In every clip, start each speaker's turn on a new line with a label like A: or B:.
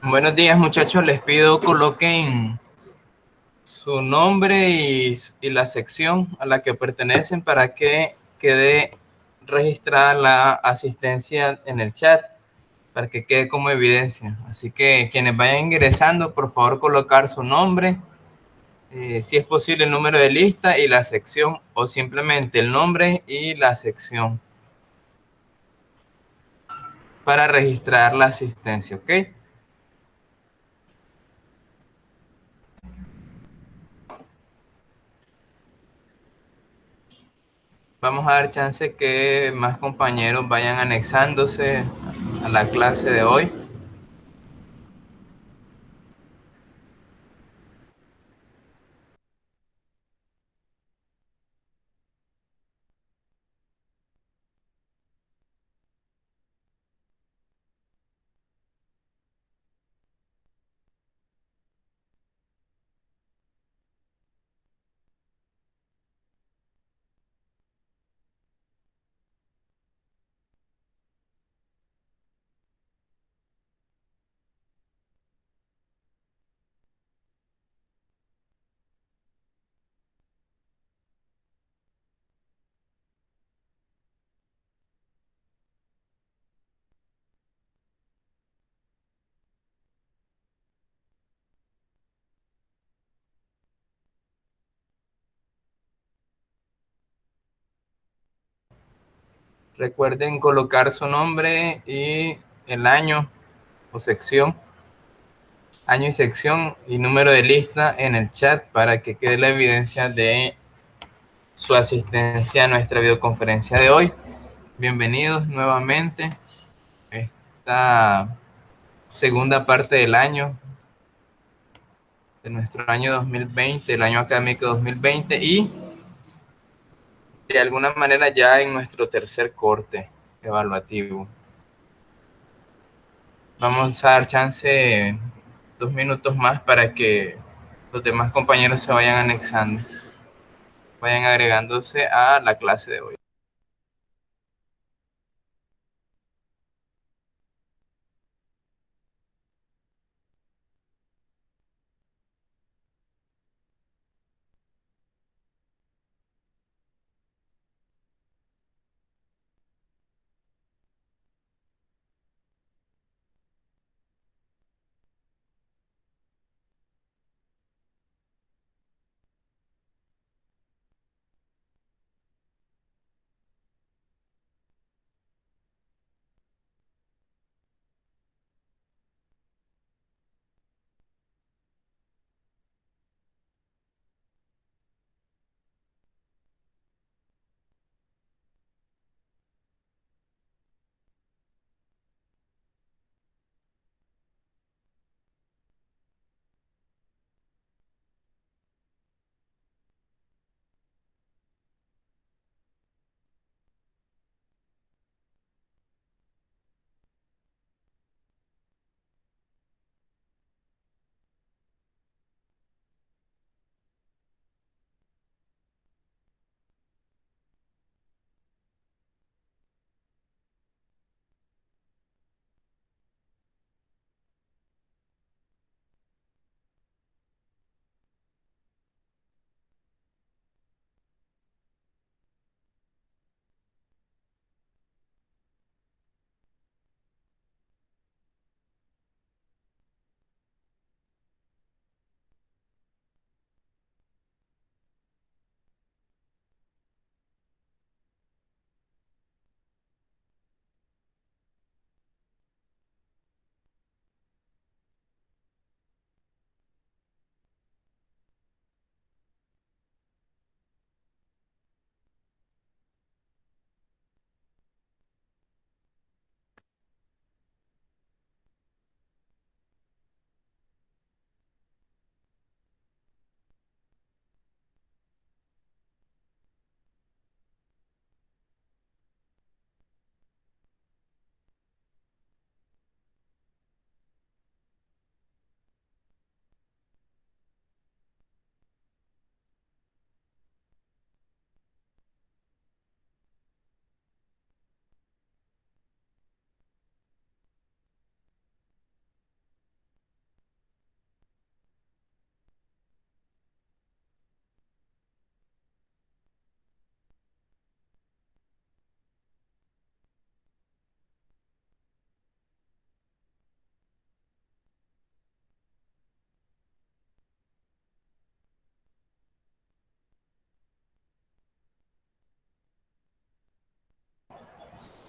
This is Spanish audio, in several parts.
A: Buenos días, muchachos. Les pido coloquen su nombre y la sección a la que pertenecen para que quede registrada la asistencia en el chat, para que quede como evidencia. Así que quienes vayan ingresando, por favor, colocar su nombre, si es posible, el número de lista y la sección, o simplemente el nombre y la sección para registrar la asistencia, ¿ok? Vamos a dar chance que más compañeros vayan anexándose a la clase de hoy. Recuerden colocar su nombre y el o sección, año y sección y número de lista en el chat para que quede la evidencia de su asistencia a nuestra videoconferencia de hoy. Bienvenidos nuevamente a esta segunda parte del año, de nuestro año 2020, el año académico 2020 y de alguna manera ya en nuestro tercer corte evaluativo. Vamos a dar chance 2 minutos más para que los demás compañeros se vayan anexando, vayan agregándose a la clase de hoy.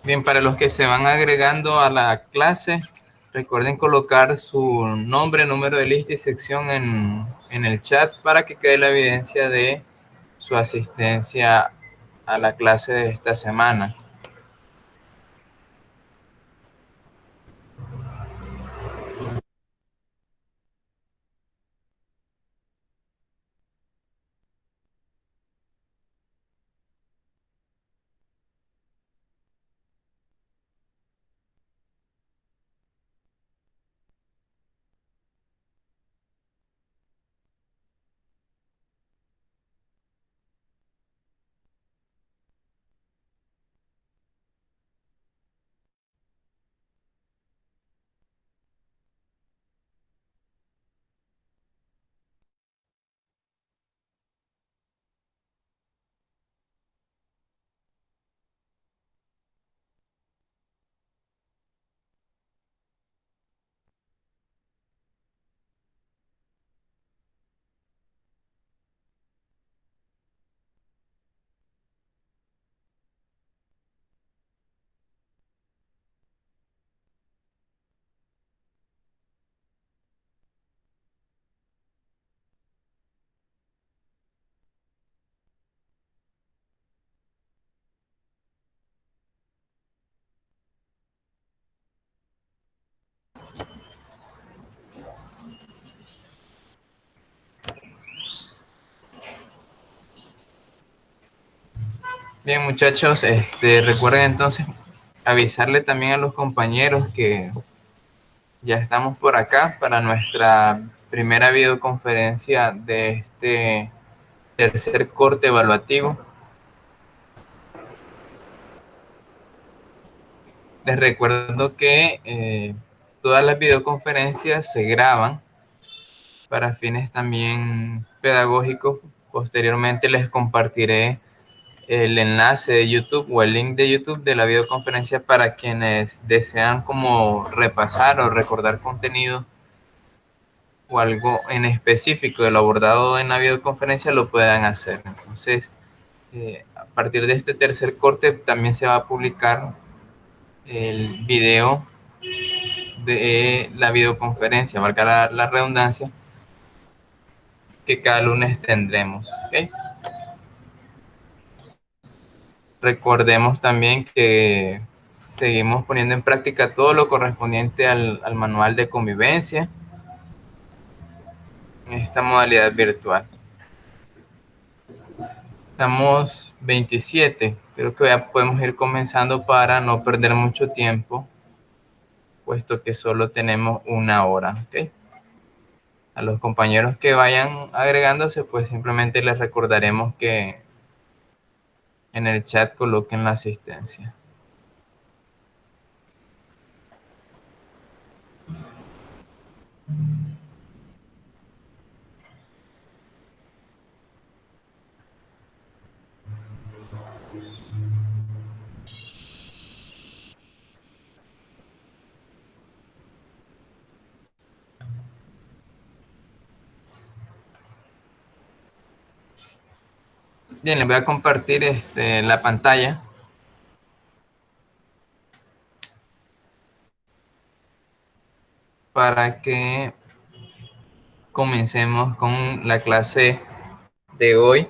A: Bien, para los que se van agregando a la clase, recuerden colocar su nombre, número de lista y sección en el chat para que quede la evidencia de su asistencia a la clase de esta semana. Bien, muchachos, recuerden entonces avisarle también a los compañeros que ya estamos por acá para nuestra primera videoconferencia de este tercer corte evaluativo. Les recuerdo que todas las videoconferencias se graban para fines también pedagógicos. Posteriormente les compartiré el enlace de YouTube o el link de YouTube de la videoconferencia para quienes desean como repasar o recordar contenido o algo en específico de lo abordado en la videoconferencia lo puedan hacer. Entonces, a partir de este tercer corte también se va a publicar el video de la videoconferencia, valga la redundancia, que cada lunes tendremos. ¿Okay? Recordemos también que seguimos poniendo en práctica todo lo correspondiente al manual de convivencia en esta modalidad virtual. Estamos 27, creo que ya podemos ir comenzando para no perder mucho tiempo, puesto que solo tenemos una hora. ¿Okay? A los compañeros que vayan agregándose, pues simplemente les recordaremos que en el chat coloquen la asistencia. Bien, les voy a compartir la pantalla para que comencemos con la clase de hoy.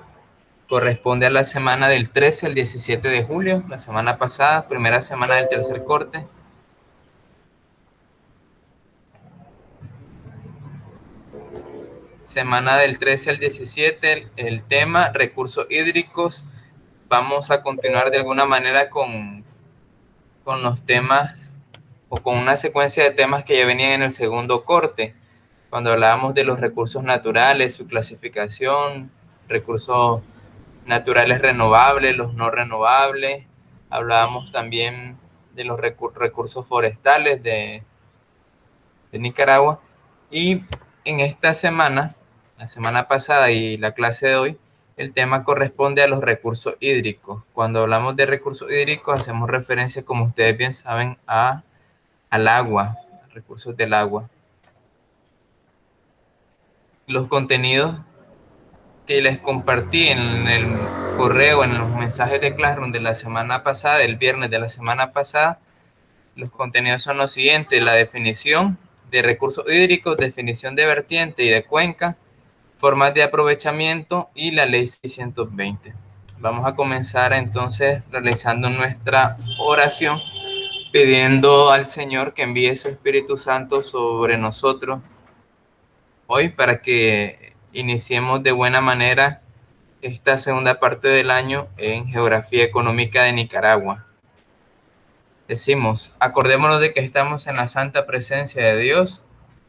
A: Corresponde a la semana del 13 al 17 de julio, la semana pasada, primera semana del tercer corte. Semana del 13 al 17, el tema recursos hídricos. Vamos a continuar de alguna manera con los temas o con una secuencia de temas que ya venían en el segundo corte, cuando hablábamos de los recursos naturales, su clasificación, recursos naturales renovables, los no renovables. Hablábamos también de los recursos forestales de Nicaragua. Y en esta semana, la semana pasada y la clase de hoy, el tema corresponde a los recursos hídricos. Cuando hablamos de recursos hídricos, hacemos referencia, como ustedes bien saben, al agua, recursos del agua. Los contenidos que les compartí en el correo, en los mensajes de Classroom de la semana pasada, el viernes de la semana pasada, los contenidos son los siguientes: la definición de recursos hídricos, definición de vertiente y de cuenca, formas de aprovechamiento y la ley 620. Vamos a comenzar entonces realizando nuestra oración, pidiendo al Señor que envíe su Espíritu Santo sobre nosotros hoy para que iniciemos de buena manera esta segunda parte del año en Geografía Económica de Nicaragua. Decimos: acordémonos de que estamos en la santa presencia de Dios,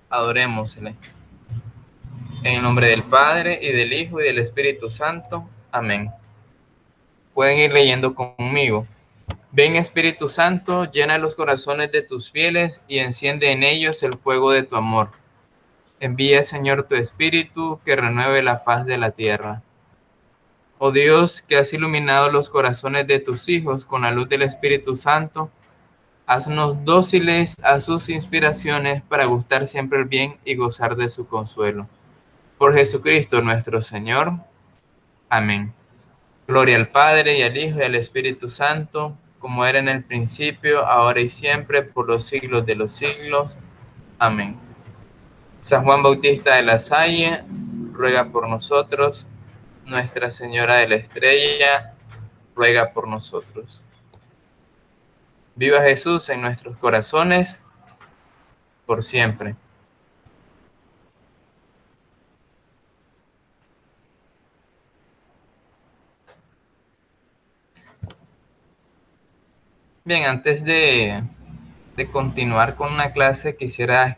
A: adorémosle. En el nombre del Padre, y del Hijo, y del Espíritu Santo. Amén. Pueden ir leyendo conmigo. Ven, Espíritu Santo, llena los corazones de tus fieles y enciende en ellos el fuego de tu amor. Envía, Señor, tu Espíritu, que renueve la faz de la tierra. Oh Dios, que has iluminado los corazones de tus hijos con la luz del Espíritu Santo, haznos dóciles a sus inspiraciones para gustar siempre el bien y gozar de su consuelo. Por Jesucristo nuestro Señor. Amén. Gloria al Padre, y al Hijo, y al Espíritu Santo, como era en el principio, ahora y siempre, por los siglos de los siglos. Amén. San Juan Bautista de la Salle, ruega por nosotros. Nuestra Señora de la Estrella, ruega por nosotros. Viva Jesús en nuestros corazones, por siempre. Bien, antes de continuar con una clase, quisiera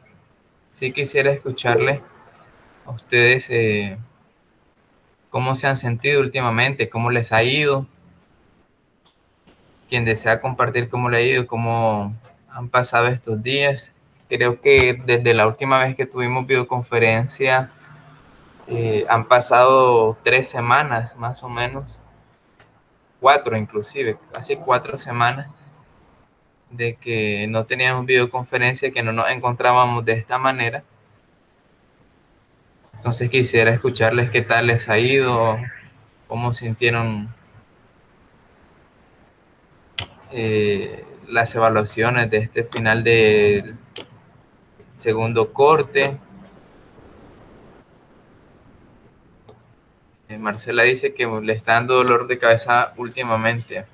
A: escucharles a ustedes cómo se han sentido últimamente, cómo les ha ido. Quien desea compartir cómo le ha ido, cómo han pasado estos días. Creo que desde la última vez que tuvimos videoconferencia han pasado 3 semanas más o menos, 4 inclusive, casi 4 semanas de que no teníamos videoconferencia, que no nos encontrábamos de esta manera. Entonces quisiera escucharles qué tal les ha ido, cómo sintieron las evaluaciones de este final del segundo corte. Marcela dice que le está dando dolor de cabeza últimamente,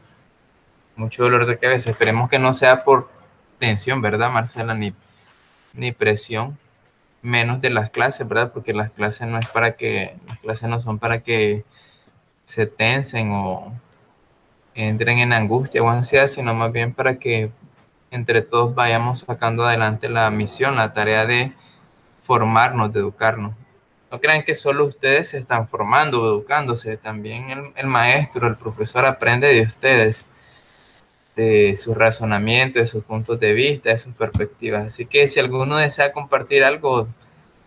A: mucho dolor de cabeza. Esperemos que no sea por tensión, ¿verdad, Marcela? Ni presión, menos de las clases, ¿verdad? Porque las clases no son para que se tensen o entren en angustia o ansiedad, sino más bien para que entre todos vayamos sacando adelante la misión, la tarea de formarnos, de educarnos. No crean que solo ustedes se están formando o educándose, también el maestro, el profesor aprende de ustedes, de su razonamiento, de sus puntos de vista, de sus perspectivas. Así que si alguno desea compartir algo,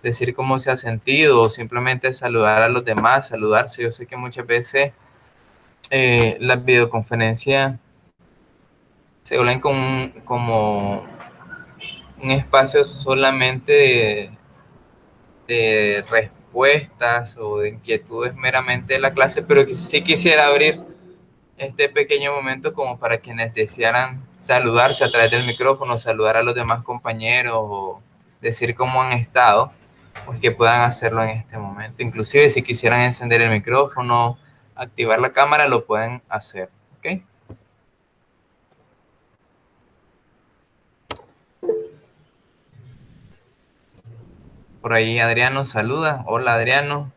A: decir cómo se ha sentido o simplemente saludar a los demás, saludarse. Yo sé que muchas veces las videoconferencias se vuelven como un espacio solamente de respuestas o de inquietudes meramente de la clase, pero sí quisiera abrir este pequeño momento como para quienes desearan saludarse a través del micrófono, saludar a los demás compañeros o decir cómo han estado, pues que puedan hacerlo en este momento. Inclusive si quisieran encender el micrófono, activar la cámara, lo pueden hacer, ¿ok? Por ahí Adriano saluda. Hola, Adriano.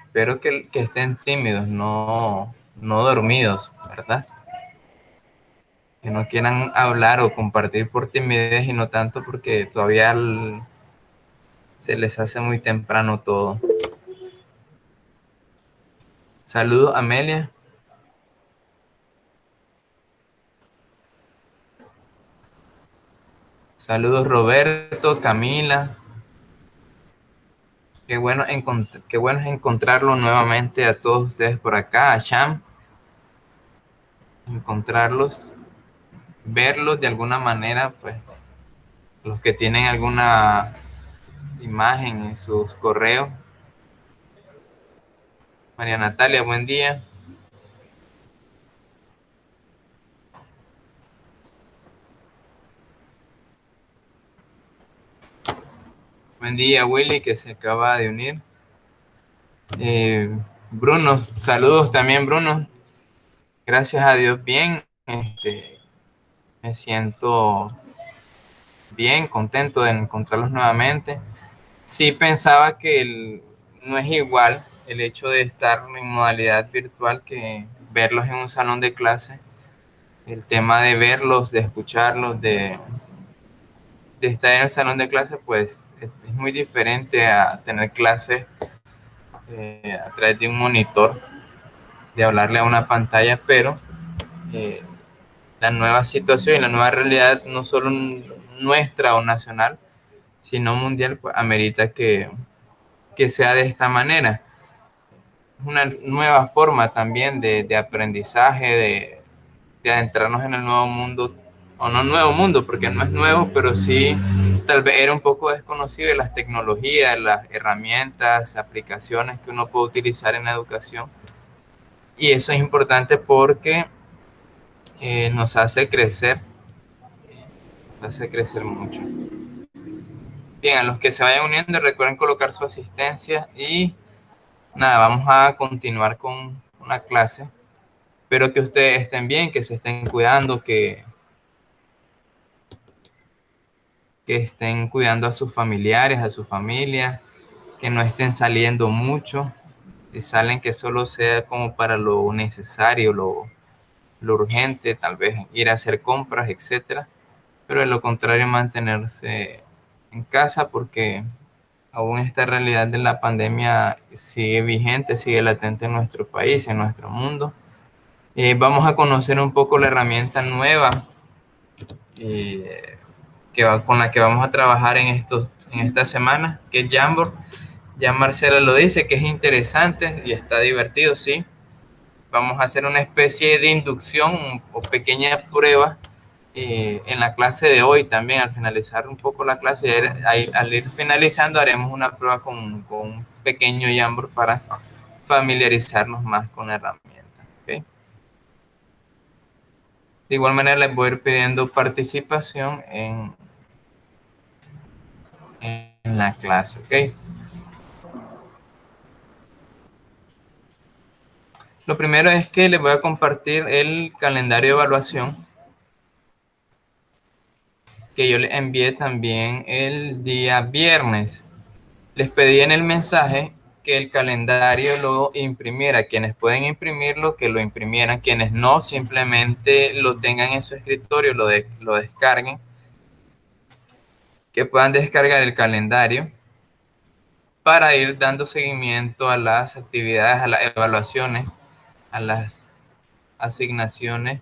A: Espero que estén tímidos, no dormidos, ¿verdad? Que no quieran hablar o compartir por timidez y no tanto porque todavía se les hace muy temprano todo. Saludos, Amelia. Saludos, Roberto, Camila. Qué bueno es encontrarlo nuevamente a todos ustedes por acá, a Sham. Encontrarlos. verlos de alguna manera, pues los que tienen alguna imagen en sus correos. María Natalia, buen día. Buen día, Willy, que se acaba de unir. Bruno, saludos también, Bruno. Gracias a Dios, bien. Me siento bien, contento de encontrarlos nuevamente. Sí pensaba que no es igual el hecho de estar en modalidad virtual que verlos en un salón de clase. El tema de verlos, de escucharlos, de estar en el salón de clase, pues es muy diferente a tener clases a través de un monitor, de hablarle a una pantalla, pero eh, la nueva situación y la nueva realidad, no solo nuestra o nacional, sino mundial, pues amerita que sea de esta manera. Es una nueva forma también de aprendizaje, de adentrarnos en el nuevo mundo, o no nuevo mundo, porque no es nuevo, pero sí tal vez era un poco desconocido de las tecnologías, las herramientas, aplicaciones que uno puede utilizar en la educación. Y eso es importante porque nos hace crecer mucho. Bien, a los que se vayan uniendo, recuerden colocar su asistencia y nada, vamos a continuar con una clase. Espero que ustedes estén bien, que se estén cuidando, que estén cuidando a sus familiares, a su familia, que no estén saliendo mucho. Si salen, que solo sea como para lo necesario, lo urgente, tal vez ir a hacer compras, etcétera. Pero de lo contrario, mantenerse en casa porque aún esta realidad de la pandemia sigue vigente, sigue latente en nuestro país, en nuestro mundo. Vamos a conocer un poco la herramienta nueva con la que vamos a trabajar en esta semana, que es Jamboard. Ya Marcela lo dice, que es interesante y está divertido, sí. Vamos a hacer una especie de inducción o pequeña prueba en la clase de hoy también. Al finalizar un poco la clase, al ir finalizando, haremos una prueba con un pequeño Jamboard para familiarizarnos más con la herramienta. ¿Okay? De igual manera, les voy a ir pidiendo participación en la clase. ¿Ok? Lo primero es que les voy a compartir el calendario de evaluación que yo les envié también el día viernes. Les pedí en el mensaje que el calendario lo imprimiera. Quienes pueden imprimirlo, que lo imprimieran. Quienes no, simplemente lo tengan en su escritorio, lo descarguen. Que puedan descargar el calendario para ir dando seguimiento a las actividades, a las evaluaciones, a las asignaciones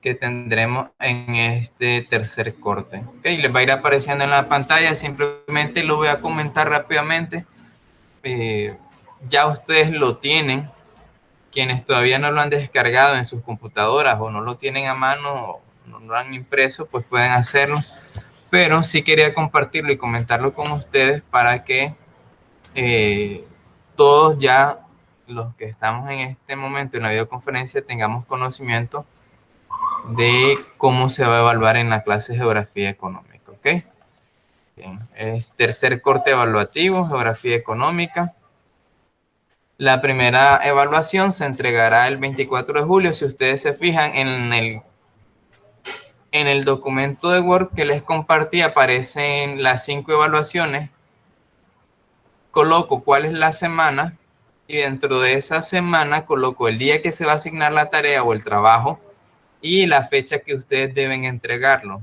A: que tendremos en este tercer corte. Okay, les va a ir apareciendo en la pantalla, simplemente lo voy a comentar rápidamente. Ya ustedes lo tienen, quienes todavía no lo han descargado en sus computadoras o no lo tienen a mano o no lo han impreso, pues pueden hacerlo. Pero sí quería compartirlo y comentarlo con ustedes para que todos ya los que estamos en este momento en la videoconferencia tengamos conocimiento de cómo se va a evaluar en la clase de Geografía Económica. ¿Ok? Bien. Es tercer corte evaluativo, Geografía Económica. La primera evaluación se entregará el 24 de julio. Si ustedes se fijan en el documento de Word que les compartí, aparecen las 5 evaluaciones. Coloco cuál es la semana y dentro de esa semana coloco el día que se va a asignar la tarea o el trabajo y la fecha que ustedes deben entregarlo.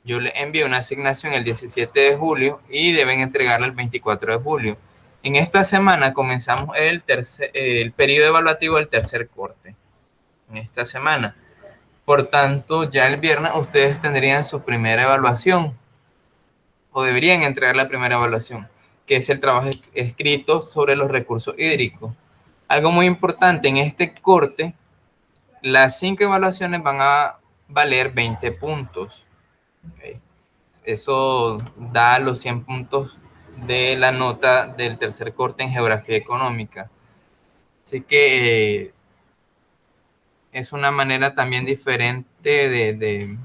A: Yo les envío una asignación el 17 de julio y deben entregarla el 24 de julio. En esta semana comenzamos el periodo evaluativo del tercer corte. En esta semana. Por tanto, ya el viernes ustedes tendrían su primera evaluación o deberían entregar la primera evaluación, que es el trabajo escrito sobre los recursos hídricos. Algo muy importante en este corte, Las 5 evaluaciones van a valer 20 puntos. ¿Okay? Eso da los 100 puntos de la nota del tercer corte en geografía económica. Así que es una manera también diferente de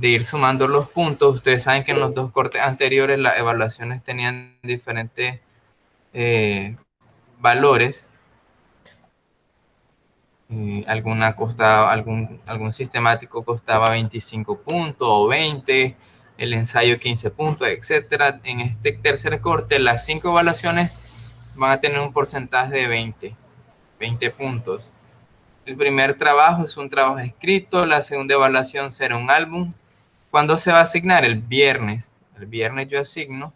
A: ir sumando los puntos. Ustedes saben que en los dos cortes anteriores las evaluaciones tenían diferentes valores. Algún sistemático costaba 25 puntos o 20, el ensayo 15 puntos, etcétera. En este tercer corte, las 5 evaluaciones van a tener un porcentaje de 20 puntos. El primer trabajo es un trabajo escrito, la segunda evaluación será un álbum. ¿Cuándo se va a asignar? El viernes. El viernes yo asigno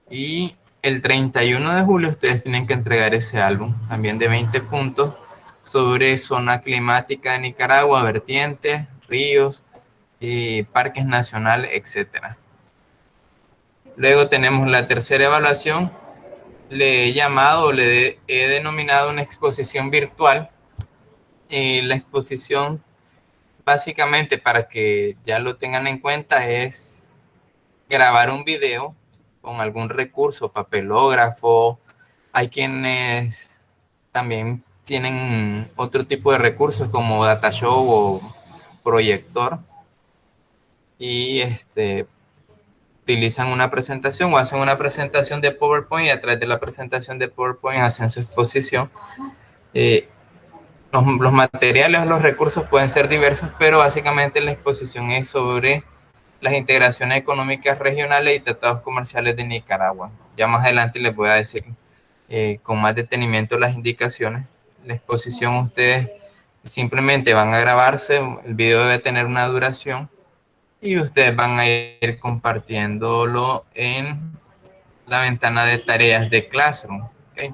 A: y el 31 de julio ustedes tienen que entregar ese álbum, también de 20 puntos, sobre zona climática de Nicaragua, vertientes, ríos, parques nacionales, etcétera. Luego tenemos la tercera evaluación, le he llamado, le he denominado una exposición virtual. La exposición, básicamente, para que ya lo tengan en cuenta, es grabar un video con algún recurso, papelógrafo. Hay quienes también tienen otro tipo de recursos como Datashow o proyector y utilizan una presentación o hacen una presentación de PowerPoint y a través de la presentación de PowerPoint hacen su exposición. Los materiales, los recursos pueden ser diversos, pero básicamente la exposición es sobre las integraciones económicas regionales y tratados comerciales de Nicaragua. Ya más adelante les voy a decir con más detenimiento las indicaciones. La exposición ustedes simplemente van a grabarse, el video debe tener una duración y ustedes van a ir compartiéndolo en la ventana de tareas de Classroom. ¿Okay?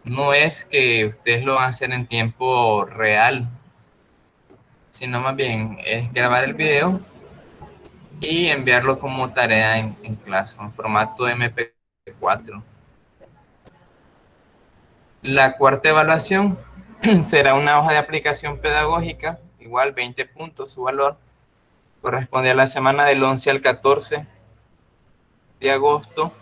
A: No es que ustedes lo van a hacer en tiempo real, sino más bien es grabar el video y enviarlo como tarea en Classroom, en formato MP4. La cuarta evaluación será una hoja de aplicación pedagógica, igual 20 puntos su valor, corresponde a la semana del 11 al 14 de agosto.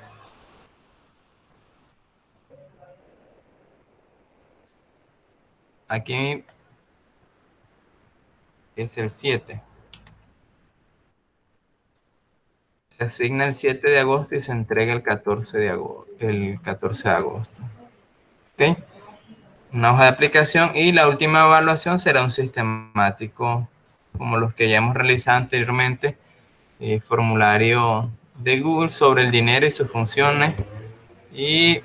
A: Aquí es el 7. Se asigna el 7 de agosto y se entrega el 14 de agosto. ¿Okay? Una hoja de aplicación y la última evaluación será un sistemático como los que ya hemos realizado anteriormente, formulario de Google sobre el dinero y sus funciones y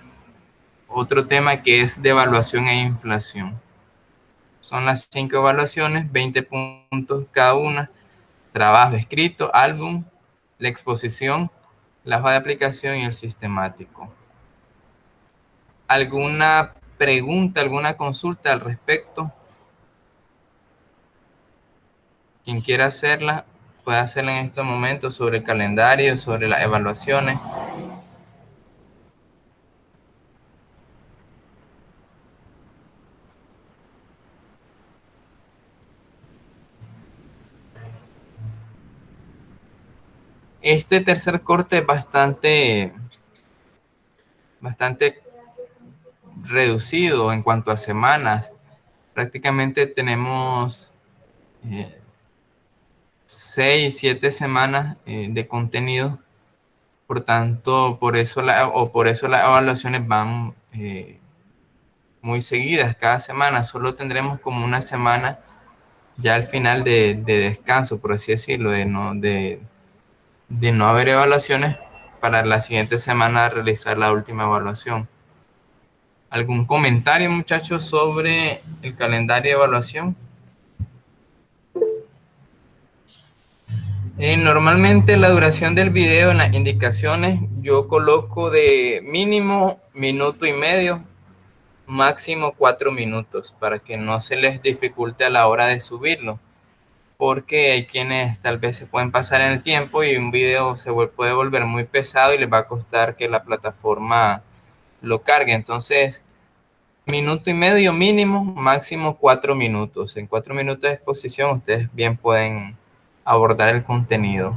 A: otro tema que es de evaluación e inflación. Son las 5 evaluaciones, 20 puntos cada una, trabajo escrito, álbum, la exposición, la hoja de aplicación y el sistemático. ¿Alguna pregunta, alguna consulta al respecto? Quien quiera hacerla, puede hacerla en estos momentos sobre el calendario, sobre las evaluaciones. Este tercer corte es bastante reducido en cuanto a semanas. Prácticamente tenemos 6, 7 semanas de contenido. Por tanto, por eso las evaluaciones van muy seguidas cada semana. Solo tendremos como una semana ya al final de descanso, por así decirlo, de no haber evaluaciones para la siguiente semana realizar la última evaluación. ¿Algún comentario, muchachos, sobre el calendario de evaluación? Normalmente la duración del video en las indicaciones yo coloco de mínimo minuto y medio, máximo 4 minutos, para que no se les dificulte a la hora de subirlo, porque hay quienes tal vez se pueden pasar en el tiempo y un video puede volver muy pesado y les va a costar que la plataforma lo cargue. Entonces, minuto y medio mínimo, máximo 4 minutos. En 4 minutos de exposición ustedes bien pueden abordar el contenido.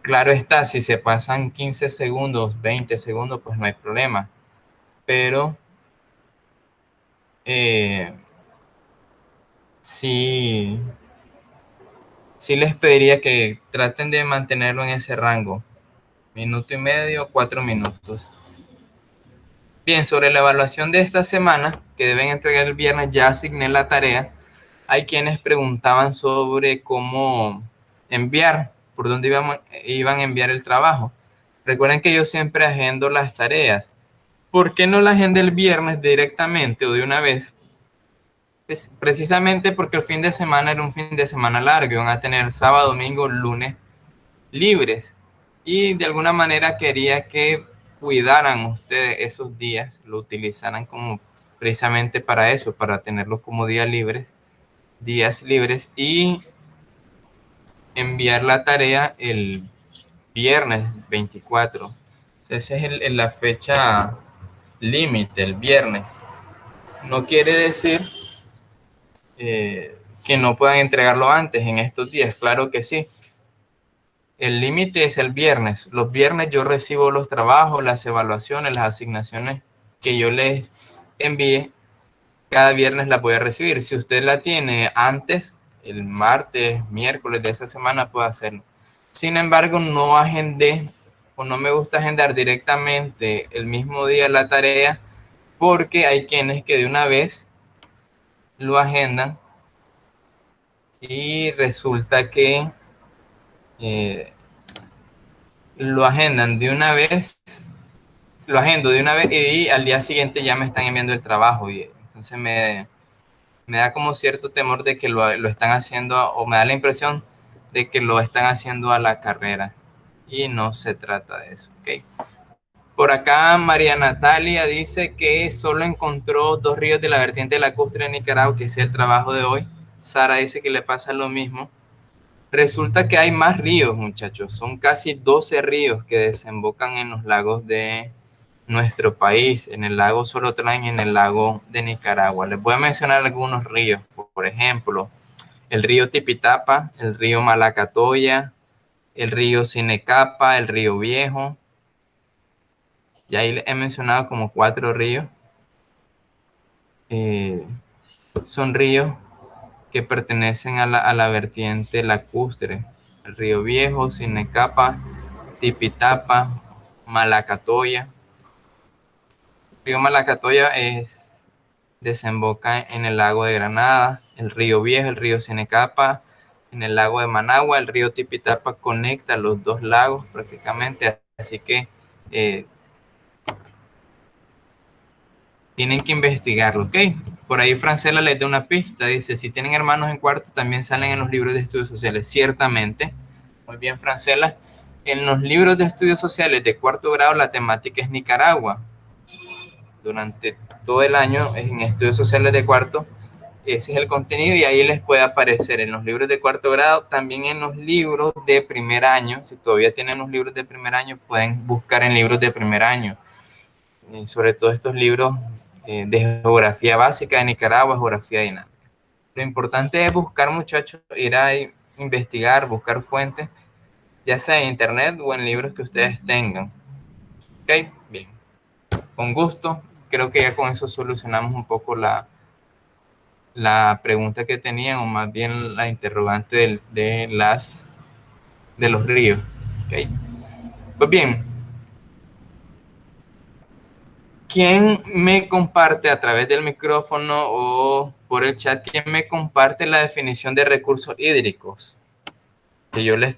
A: Claro está, si se pasan 15 segundos, 20 segundos, pues no hay problema. Pero sí, sí les pediría que traten de mantenerlo en ese rango. Minuto y medio, 4 minutos. Bien, sobre la evaluación de esta semana, que deben entregar el viernes, ya asigné la tarea. Hay quienes preguntaban sobre cómo enviar, por dónde iban a enviar el trabajo. Recuerden que yo siempre agendo las tareas. ¿Por qué no la agendé el viernes directamente o de una vez? Pues precisamente porque el fin de semana era un fin de semana largo, iban a tener sábado, domingo, lunes libres. Y de alguna manera quería que cuidaran ustedes esos días, lo utilizaran como precisamente para eso, para tenerlos como días libres y enviar la tarea el viernes 24. Esa es la fecha límite, el viernes. No quiere decir que no puedan entregarlo antes en estos días, claro que sí. El límite es el viernes. Los viernes yo recibo los trabajos, las evaluaciones, las asignaciones que yo les envíe. Cada viernes la voy a recibir. Si usted la tiene antes, el martes, miércoles de esa semana, puede hacerlo. Sin embargo, no agendé o no me gusta agendar directamente el mismo día la tarea porque hay quienes que de una vez lo agendan y resulta que eh, lo agendan de una vez, lo agendo de una vez y al día siguiente ya me están enviando el trabajo y entonces me da como cierto temor de que lo están haciendo o me da la impresión de que lo están haciendo a la carrera y no se trata de eso, ¿ok? Por acá María Natalia dice que solo encontró 2 ríos de la vertiente de lacustre en Nicaragua, que es el trabajo de hoy. Sara dice que le pasa lo mismo. Resulta que hay más ríos, muchachos. Son casi 12 ríos que desembocan en los lagos de nuestro país, en el lago Solotlán y en el lago de Nicaragua. Les voy a mencionar algunos ríos, por ejemplo, el río Tipitapa, el río Malacatoya, el río Sinecapa, el río Viejo. Ya ahí he mencionado como 4 ríos. Eh, Son ríos que pertenecen a la vertiente lacustre. El río Viejo, Sinecapa, Tipitapa, Malacatoya. El río Malacatoya desemboca en el lago de Granada, el río Viejo, el río Sinecapa, en el lago de Managua, el río Tipitapa conecta los dos lagos prácticamente, así que tienen que investigarlo, ¿ok? Por ahí Francela les da una pista, dice, si tienen hermanos en cuarto también salen en los libros de estudios sociales, ciertamente. Muy bien, Francela. En los libros de estudios sociales de cuarto grado la temática es Nicaragua. Durante todo el año en estudios sociales de cuarto, ese es el contenido y ahí les puede aparecer en los libros de cuarto grado, también en los libros de primer año. Si todavía tienen los libros de primer año, pueden buscar en libros de primer año. Y sobre todo estos libros de geografía básica de Nicaragua, geografía dinámica. Lo importante es buscar, muchachos, ir a investigar, buscar fuentes, ya sea en internet o en libros que ustedes tengan. Ok, bien. Con gusto. Creo que ya con eso solucionamos un poco la pregunta que tenían, o más bien la interrogante de los ríos. Okay. Pues bien, ¿quién me comparte a través del micrófono o por el chat, quién me comparte la definición de recursos hídricos que yo les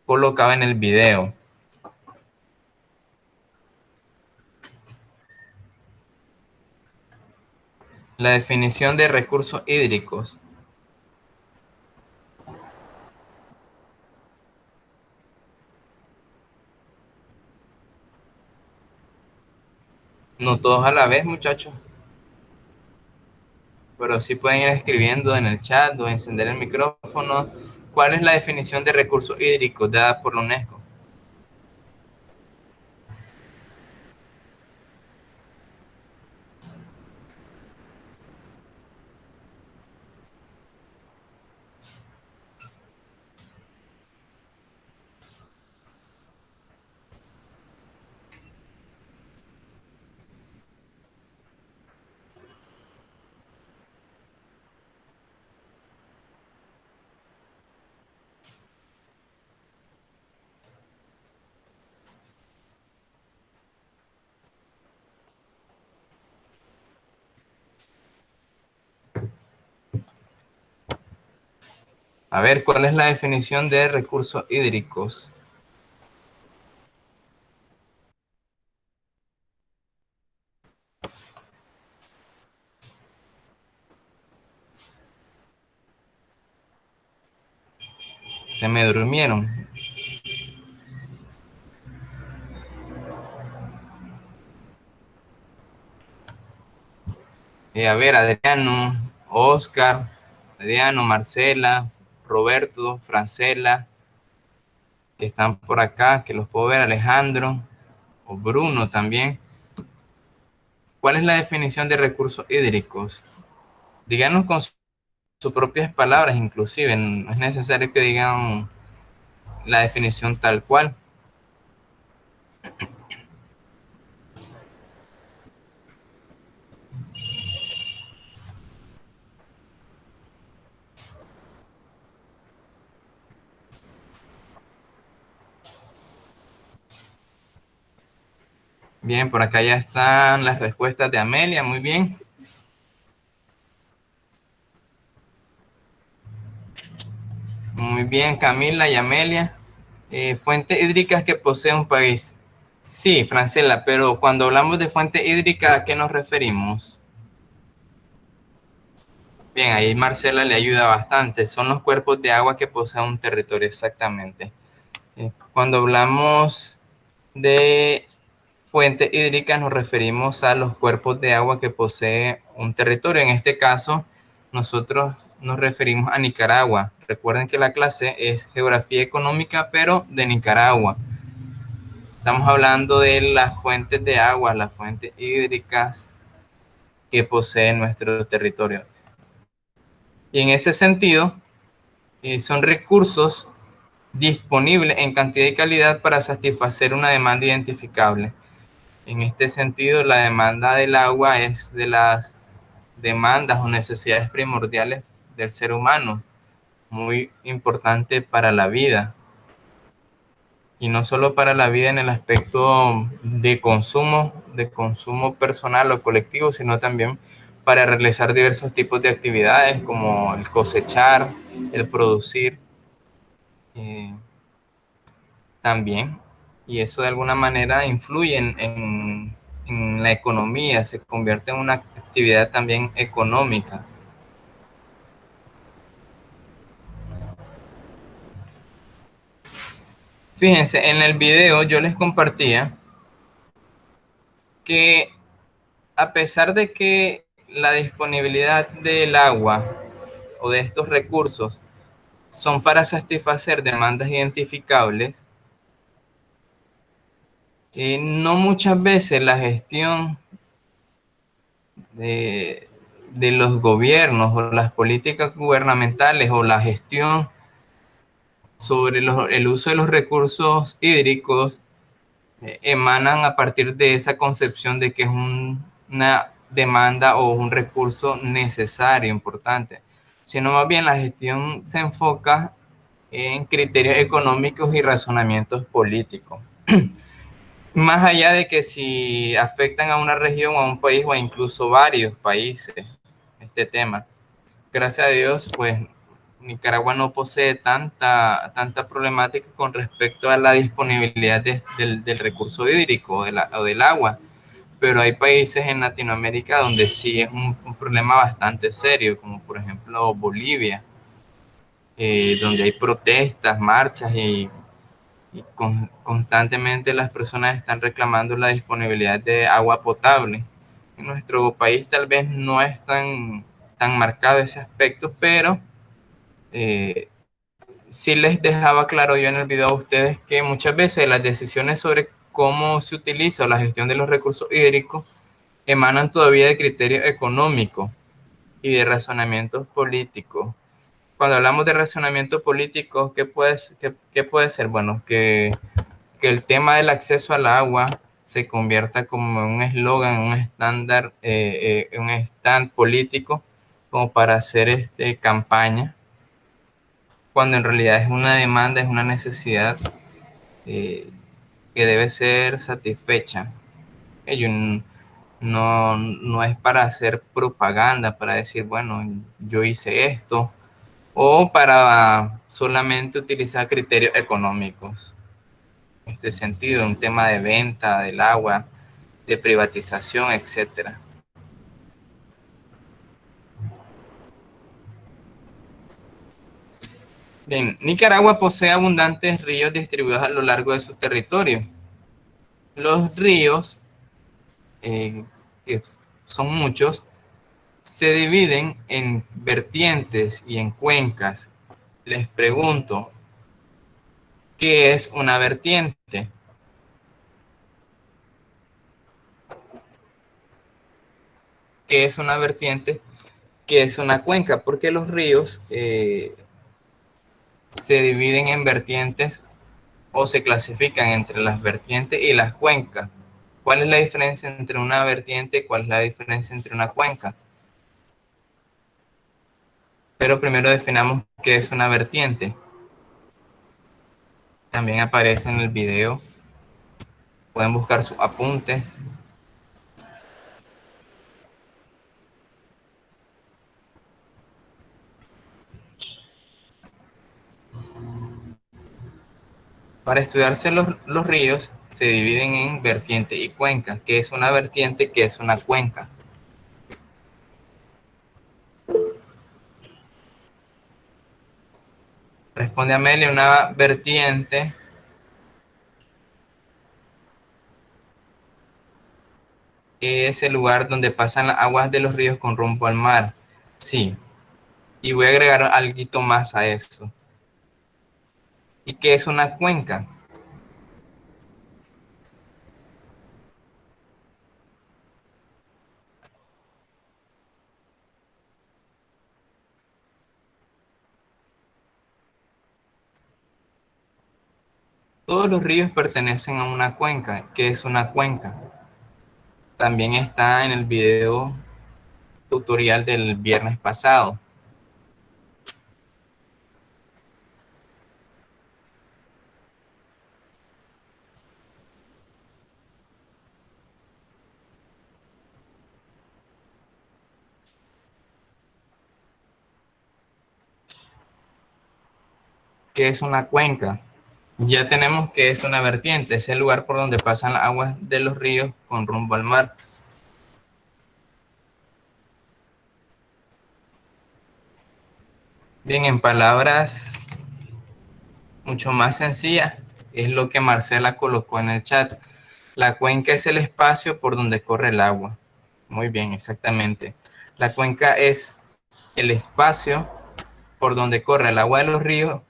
A: colocaba en el video? La definición de recursos hídricos. No todos a la vez, muchachos, pero sí pueden ir escribiendo en el chat o encender el micrófono. ¿Cuál es la definición de recursos hídricos dada por la UNESCO? A ver, ¿cuál es la definición de recursos hídricos? Se me durmieron. A ver, Adriano, Oscar, Adriano, Marcela, Roberto, Francela, que están por acá, que los puedo ver, Alejandro o Bruno también. ¿Cuál es la definición de recursos hídricos? Díganos con sus propias palabras, inclusive, no es necesario que digan la definición tal cual. Bien, por acá ya están las respuestas de Amelia, muy bien. Muy bien, Camila y Amelia. Fuentes hídricas que posee un país. Sí, Francela, pero cuando hablamos de fuente hídrica, ¿a qué nos referimos? Bien, ahí Marcela le ayuda bastante. Son los cuerpos de agua que posee un territorio, exactamente. Cuando hablamos de fuente hídrica, nos referimos a los cuerpos de agua que posee un territorio. En este caso, nosotros nos referimos a Nicaragua. Recuerden que la clase es geografía económica, pero de Nicaragua. Estamos hablando de las fuentes de agua, las fuentes hídricas que posee nuestro territorio. Y en ese sentido, son recursos disponibles en cantidad y calidad para satisfacer una demanda identificable. En este sentido, la demanda del agua es de las demandas o necesidades primordiales del ser humano, muy importante para la vida. Y no solo para la vida en el aspecto de consumo personal o colectivo, sino también para realizar diversos tipos de actividades como el cosechar, el producir eh, también. Y eso de alguna manera influye en la economía, se convierte en una actividad también económica. Fíjense, en el video yo les compartía que a pesar de que la disponibilidad del agua o de estos recursos son para satisfacer demandas identificables, no muchas veces la gestión de, de los gobiernos o las políticas gubernamentales o la gestión sobre el uso de los recursos hídricos emanan a partir de esa concepción de que es una demanda o un recurso necesario, importante, sino más bien la gestión se enfoca en criterios económicos y razonamientos políticos. Más allá de que si afectan a una región o a un país o a incluso varios países, este tema. Gracias a Dios, pues Nicaragua no posee tanta problemática con respecto a la disponibilidad del recurso hídrico o del agua, pero hay países en Latinoamérica donde sí es un problema bastante serio, como por ejemplo Bolivia, donde hay protestas, marchas y constantemente las personas están reclamando la disponibilidad de agua potable. En nuestro país tal vez no es tan marcado ese aspecto, pero eh, sí les dejaba claro yo en el video a ustedes que muchas veces las decisiones sobre cómo se utiliza la gestión de los recursos hídricos emanan todavía de criterios económicos y de razonamientos políticos. Cuando hablamos de razonamiento político, qué puede ser? Bueno, que el tema del acceso al agua se convierta como un eslogan, un estándar, un stand político como para hacer campaña, cuando en realidad es una demanda, es una necesidad eh, que debe ser satisfecha. Ello no es para hacer propaganda, para decir, bueno, yo hice esto, o para solamente utilizar criterios económicos. En este sentido, un tema de venta del agua, de privatización, etcétera. Bien, Nicaragua posee abundantes ríos distribuidos a lo largo de su territorio. Los ríos, que son muchos, se dividen en vertientes y en cuencas. Les pregunto, ¿qué es una vertiente? ¿Qué es una vertiente? ¿Qué es una cuenca? Porque los ríos se dividen en vertientes o se clasifican entre las vertientes y las cuencas. ¿Cuál es la diferencia entre una vertiente y cuál es la diferencia entre una cuenca? Pero primero definamos qué es una vertiente. También aparece en el video. Pueden buscar sus apuntes. Para estudiarse los ríos se dividen en vertiente y cuenca. ¿Qué es una vertiente? ¿Qué es una cuenca? Responde Amelia, una vertiente es el lugar donde pasan las aguas de los ríos con rumbo al mar. Sí, y voy a agregar algo más a eso. ¿Y qué es una cuenca? Todos los ríos pertenecen a una cuenca. ¿Qué es una cuenca? También está en el video tutorial del viernes pasado. ¿Qué es una cuenca? Ya tenemos que es una vertiente, es el lugar por donde pasan las aguas de los ríos con rumbo al mar. Bien, en palabras mucho más sencillas, es lo que Marcela colocó en el chat. La cuenca es el espacio por donde corre el agua. Muy bien, exactamente. La cuenca es el espacio por donde corre el agua de los ríos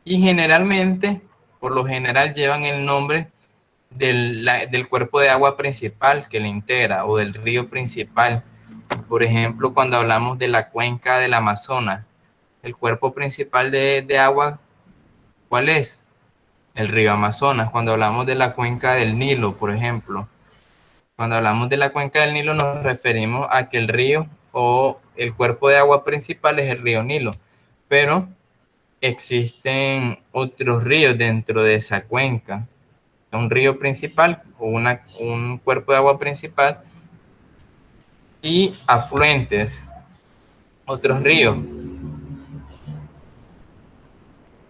A: y generalmente, por lo general, llevan el nombre del cuerpo de agua principal que le integra o del río principal. Por ejemplo, cuando hablamos de la cuenca del Amazonas, el cuerpo principal de agua, ¿cuál es? El río Amazonas. Cuando hablamos de la cuenca del Nilo, por ejemplo, cuando hablamos de la cuenca del Nilo nos referimos a que el río o el cuerpo de agua principal es el río Nilo, pero existen otros ríos dentro de esa cuenca, un río principal o un cuerpo de agua principal y afluentes, otros ríos.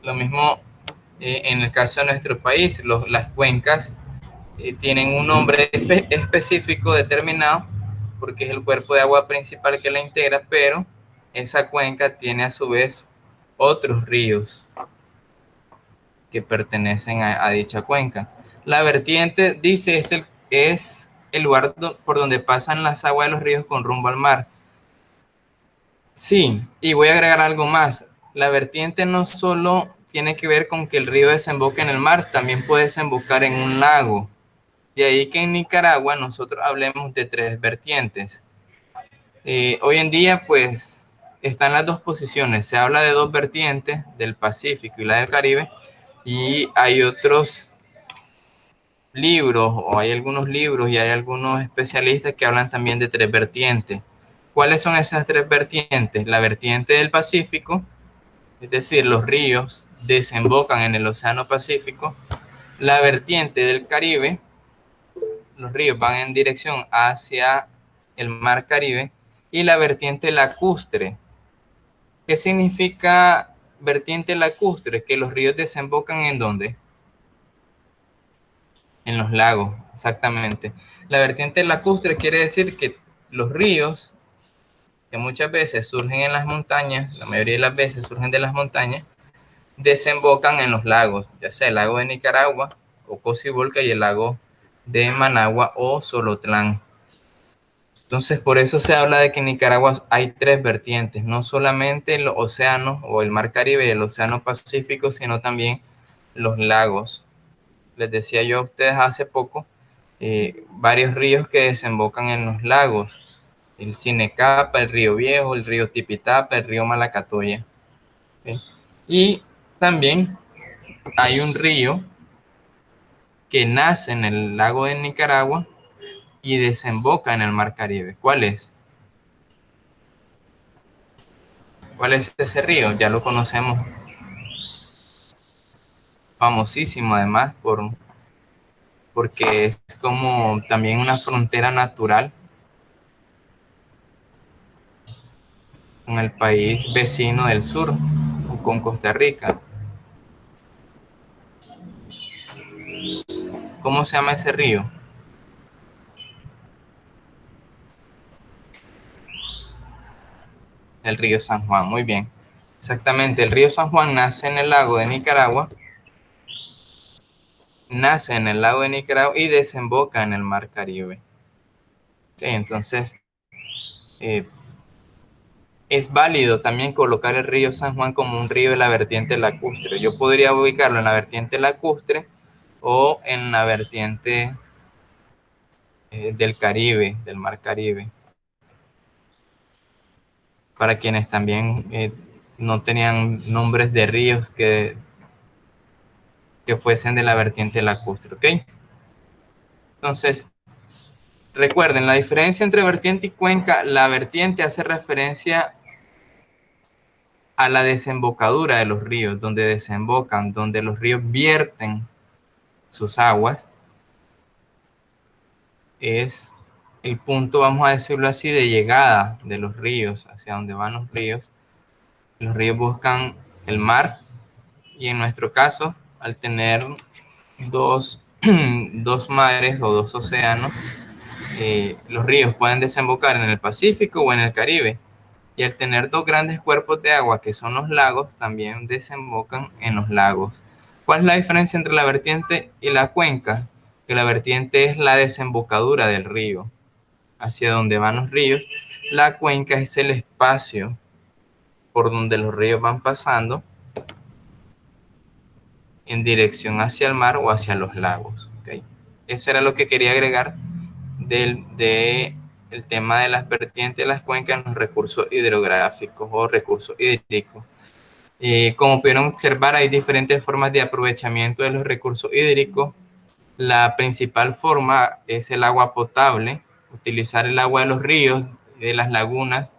A: Lo mismo en el caso de nuestro país, las cuencas tienen un nombre específico determinado porque es el cuerpo de agua principal que la integra, pero esa cuenca tiene a su vez otros ríos que pertenecen a dicha cuenca. La vertiente, dice, es el lugar por donde pasan las aguas de los ríos con rumbo al mar. Sí, y voy a agregar algo más. La vertiente no solo tiene que ver con que el río desemboque en el mar, también puede desembocar en un lago. De ahí que en Nicaragua nosotros hablemos de tres vertientes. Hoy en día, pues, están las dos posiciones. Se habla de dos vertientes, del Pacífico y la del Caribe, y hay otros libros, o hay algunos libros y hay algunos especialistas que hablan también de tres vertientes. ¿Cuáles son esas tres vertientes? La vertiente del Pacífico, es decir, los ríos desembocan en el Océano Pacífico. La vertiente del Caribe, los ríos van en dirección hacia el Mar Caribe. Y la vertiente lacustre, ¿Qué significa vertiente lacustre? Que los ríos desembocan ¿en dónde? En los lagos, exactamente. La vertiente lacustre quiere decir que los ríos, que muchas veces surgen en las montañas, la mayoría de las veces surgen de las montañas, desembocan en los lagos, ya sea el lago de Nicaragua o Cocibolca y el lago de Managua o Solotlán. Entonces, por eso se habla de que en Nicaragua hay tres vertientes, no solamente el océano o el mar Caribe y el océano Pacífico, sino también los lagos. Les decía yo a ustedes hace poco, varios ríos que desembocan en los lagos. El Cinecapa, el río Viejo, el río Tipitapa, el río Malacatoya. ¿Ok? Y también hay un río que nace en el lago de Nicaragua y desemboca en el mar Caribe. ¿Cuál es? ¿Cuál es ese río? Ya lo conocemos, famosísimo además porque es como también una frontera natural con el país vecino del sur, con Costa Rica. ¿Cómo se llama ese río? El río San Juan, muy bien. Exactamente, el río San Juan nace en el lago de Nicaragua, nace en el lago de Nicaragua y desemboca en el mar Caribe. Ok, entonces, eh, es válido también colocar el río San Juan como un río de la vertiente lacustre. Yo podría ubicarlo en la vertiente lacustre o en la vertiente del Caribe, del mar Caribe, para quienes también no tenían nombres de ríos que fuesen de la vertiente lacustre, ¿ok? Entonces, recuerden, la diferencia entre vertiente y cuenca, la vertiente hace referencia a la desembocadura de los ríos, donde desembocan, donde los ríos vierten sus aguas, es el punto, vamos a decirlo así, de llegada de los ríos, hacia donde van los ríos. Los ríos buscan el mar y en nuestro caso, al tener dos, dos mares o dos océanos, los ríos pueden desembocar en el Pacífico o en el Caribe. Y al tener dos grandes cuerpos de agua que son los lagos, también desembocan en los lagos. ¿Cuál es la diferencia entre la vertiente y la cuenca? Que la vertiente es la desembocadura del río, hacia donde van los ríos. La cuenca es el espacio por donde los ríos van pasando en dirección hacia el mar o hacia los lagos. ¿Okay? Eso era lo que quería agregar el tema de las vertientes de las cuencas en los recursos hidrográficos o recursos hídricos. Como pudieron observar, hay diferentes formas de aprovechamiento de los recursos hídricos. La principal forma es el agua potable, utilizar el agua de los ríos, de las lagunas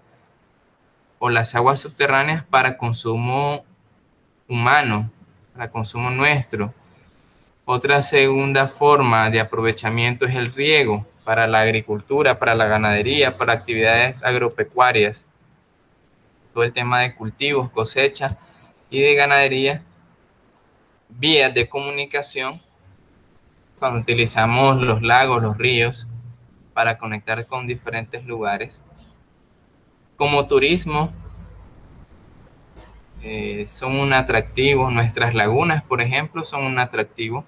A: o las aguas subterráneas para consumo humano, para consumo nuestro. Otra segunda forma de aprovechamiento es el riego para la agricultura, para la ganadería, para actividades agropecuarias, todo el tema de cultivos, cosecha y de ganadería, vías de comunicación, cuando utilizamos los lagos, los ríos, para conectar con diferentes lugares. Como turismo, son un atractivo, nuestras lagunas, por ejemplo, son un atractivo.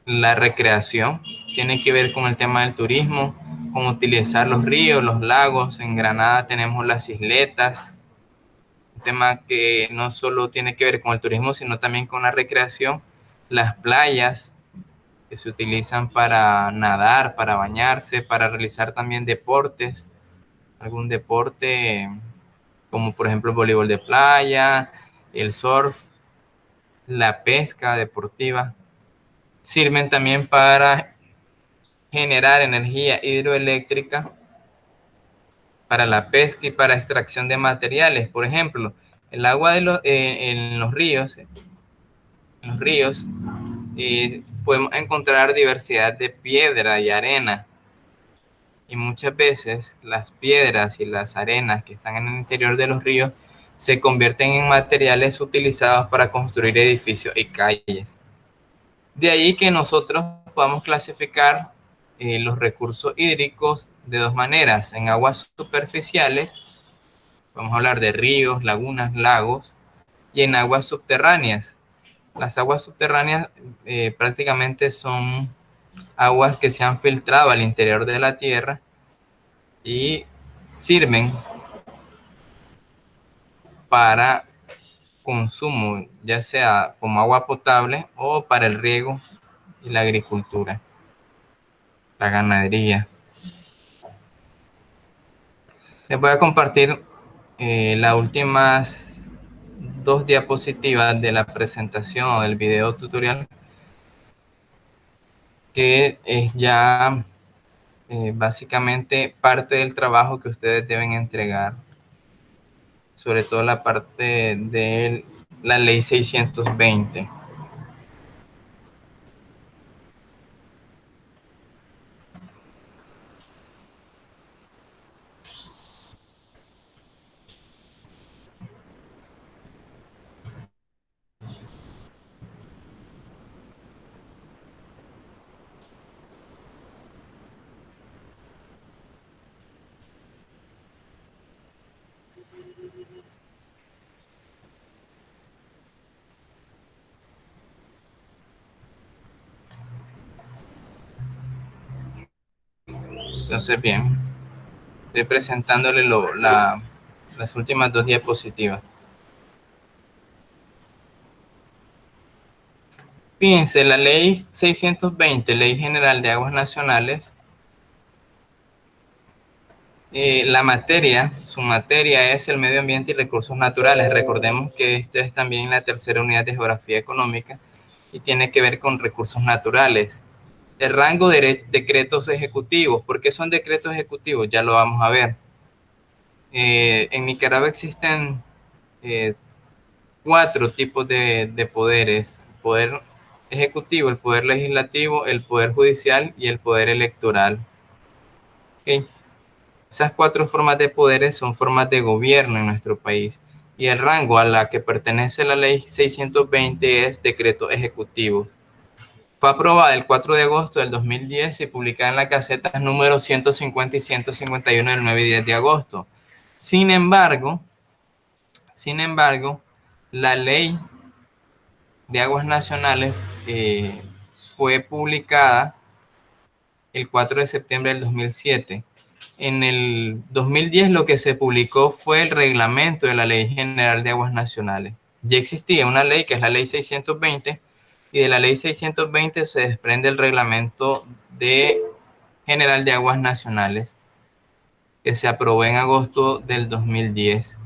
A: La recreación tiene que ver con el tema del turismo, con utilizar los ríos, los lagos. En Granada tenemos las isletas, un tema que no solo tiene que ver con el turismo, sino también con la recreación. Las playas que se utilizan para nadar, para bañarse, para realizar también deportes, algún deporte como por ejemplo el voleibol de playa, el surf, la pesca deportiva. Sirven también para generar energía hidroeléctrica para la pesca y para extracción de materiales. Por ejemplo, el agua en los ríos podemos encontrar diversidad de piedra y arena. y muchas veces las piedras y las arenas que están en el interior de los ríos se convierten en materiales utilizados para construir edificios y calles. De ahí que nosotros podamos clasificar los recursos hídricos de dos maneras: en aguas superficiales, vamos a hablar de ríos, lagunas, lagos, y en aguas subterráneas. Las aguas subterráneas prácticamente son aguas que se han filtrado al interior de la tierra y sirven para consumo, ya sea como agua potable o para el riego y la agricultura, la ganadería. Les voy a compartir las últimas dos diapositivas de la presentación o del video tutorial, que es ya básicamente parte del trabajo que ustedes deben entregar, sobre todo la parte de la ley 620. Entonces, bien, estoy presentándole las últimas dos diapositivas. Fíjense, la ley 620, Ley General de Aguas Nacionales, su materia es el medio ambiente y recursos naturales. Recordemos que esta es también la tercera unidad de geografía económica y tiene que ver con recursos naturales. El rango de decretos ejecutivos. ¿Por qué son decretos ejecutivos? Ya lo vamos a ver. En Nicaragua existen cuatro tipos de poderes: el poder ejecutivo, el poder legislativo, el poder judicial y el poder electoral. ¿Okay? Esas cuatro formas de poderes son formas de gobierno en nuestro país, y el rango a la que pertenece la ley 620 es decreto ejecutivo. Fue aprobada el 4 de agosto del 2010 y publicada en la Gaceta número 150 y 151 del 9 y 10 de agosto. Sin embargo, la ley de aguas nacionales fue publicada el 4 de septiembre del 2007. En el 2010 lo que se publicó fue el reglamento de la Ley General de Aguas Nacionales. Ya existía una ley que es la Ley 620, y de la Ley 620 se desprende el reglamento General de Aguas Nacionales, que se aprobó en agosto del 2010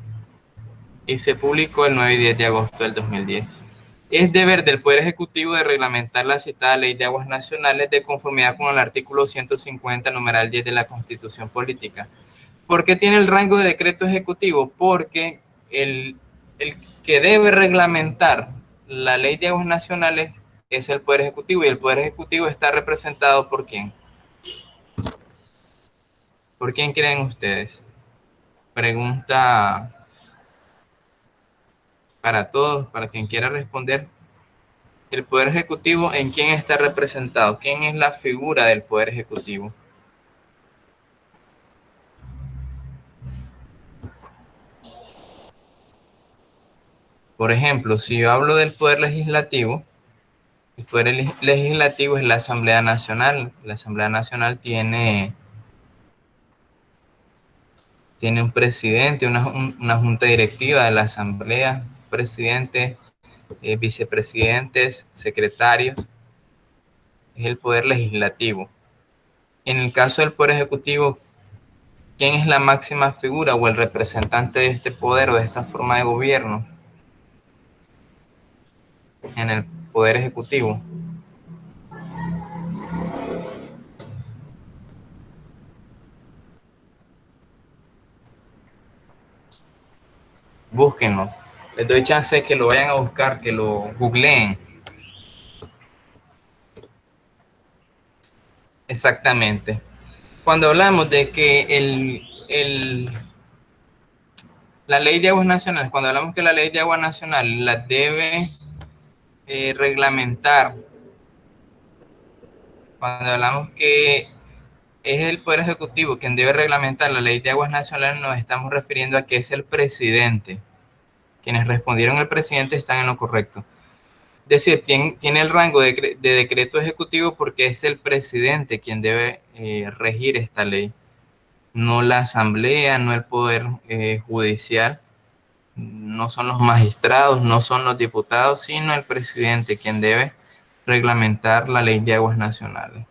A: y se publicó el 9 y 10 de agosto del 2010. Es deber del Poder Ejecutivo de reglamentar la citada Ley de Aguas Nacionales de conformidad con el artículo 150, numeral 10 de la Constitución Política. ¿Por qué tiene el rango de decreto ejecutivo? Porque el que debe reglamentar la Ley de Aguas Nacionales es el Poder Ejecutivo, y el Poder Ejecutivo está representado ¿por quién? ¿Por quién creen ustedes? Pregunta para todos, para quien quiera responder. ¿El Poder Ejecutivo en quién está representado? ¿Quién es la figura del Poder Ejecutivo? Por ejemplo, si yo hablo del Poder Legislativo, el Poder Legislativo es la Asamblea Nacional. La Asamblea Nacional tiene un presidente, una junta directiva de la Asamblea, presidente, vicepresidentes, secretarios. Es el Poder Legislativo. En el caso del Poder Ejecutivo, ¿quién es la máxima figura o el representante de este poder o de esta forma de gobierno en el Poder Ejecutivo? Búsquenlo. Les doy chance de que lo vayan a buscar, que lo googleen. Exactamente. Cuando hablamos de que la ley de aguas nacionales, cuando hablamos que la ley de aguas nacionales la debe reglamentar, cuando hablamos que es el Poder Ejecutivo quien debe reglamentar la ley de aguas nacionales, nos estamos refiriendo a que es el presidente. Quienes respondieron al presidente están en lo correcto. Es decir, tiene el rango de decreto ejecutivo porque es el presidente quien debe regir esta ley, no la asamblea, no el poder judicial, no son los magistrados, no son los diputados, sino el presidente quien debe reglamentar la ley de aguas nacionales.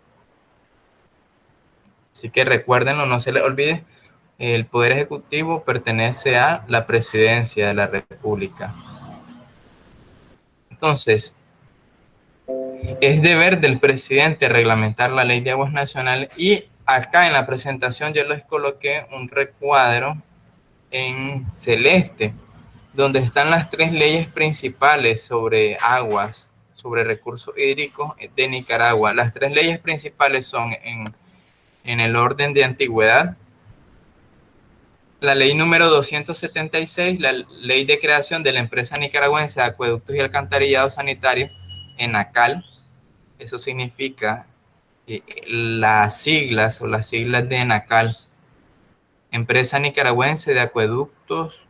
A: Así que recuérdenlo, no se les olvide, el poder ejecutivo pertenece a la presidencia de la República. Entonces, es deber del presidente reglamentar la ley de aguas nacionales y acá en la presentación yo les coloqué un recuadro en celeste donde están las tres leyes principales sobre aguas, sobre recursos hídricos de Nicaragua. Las tres leyes principales son en el orden de antigüedad: la ley número 276, la ley de creación de la empresa nicaragüense de acueductos y alcantarillado sanitario, ENACAL. Eso significa las siglas de ENACAL, Empresa Nicaragüense de Acueductos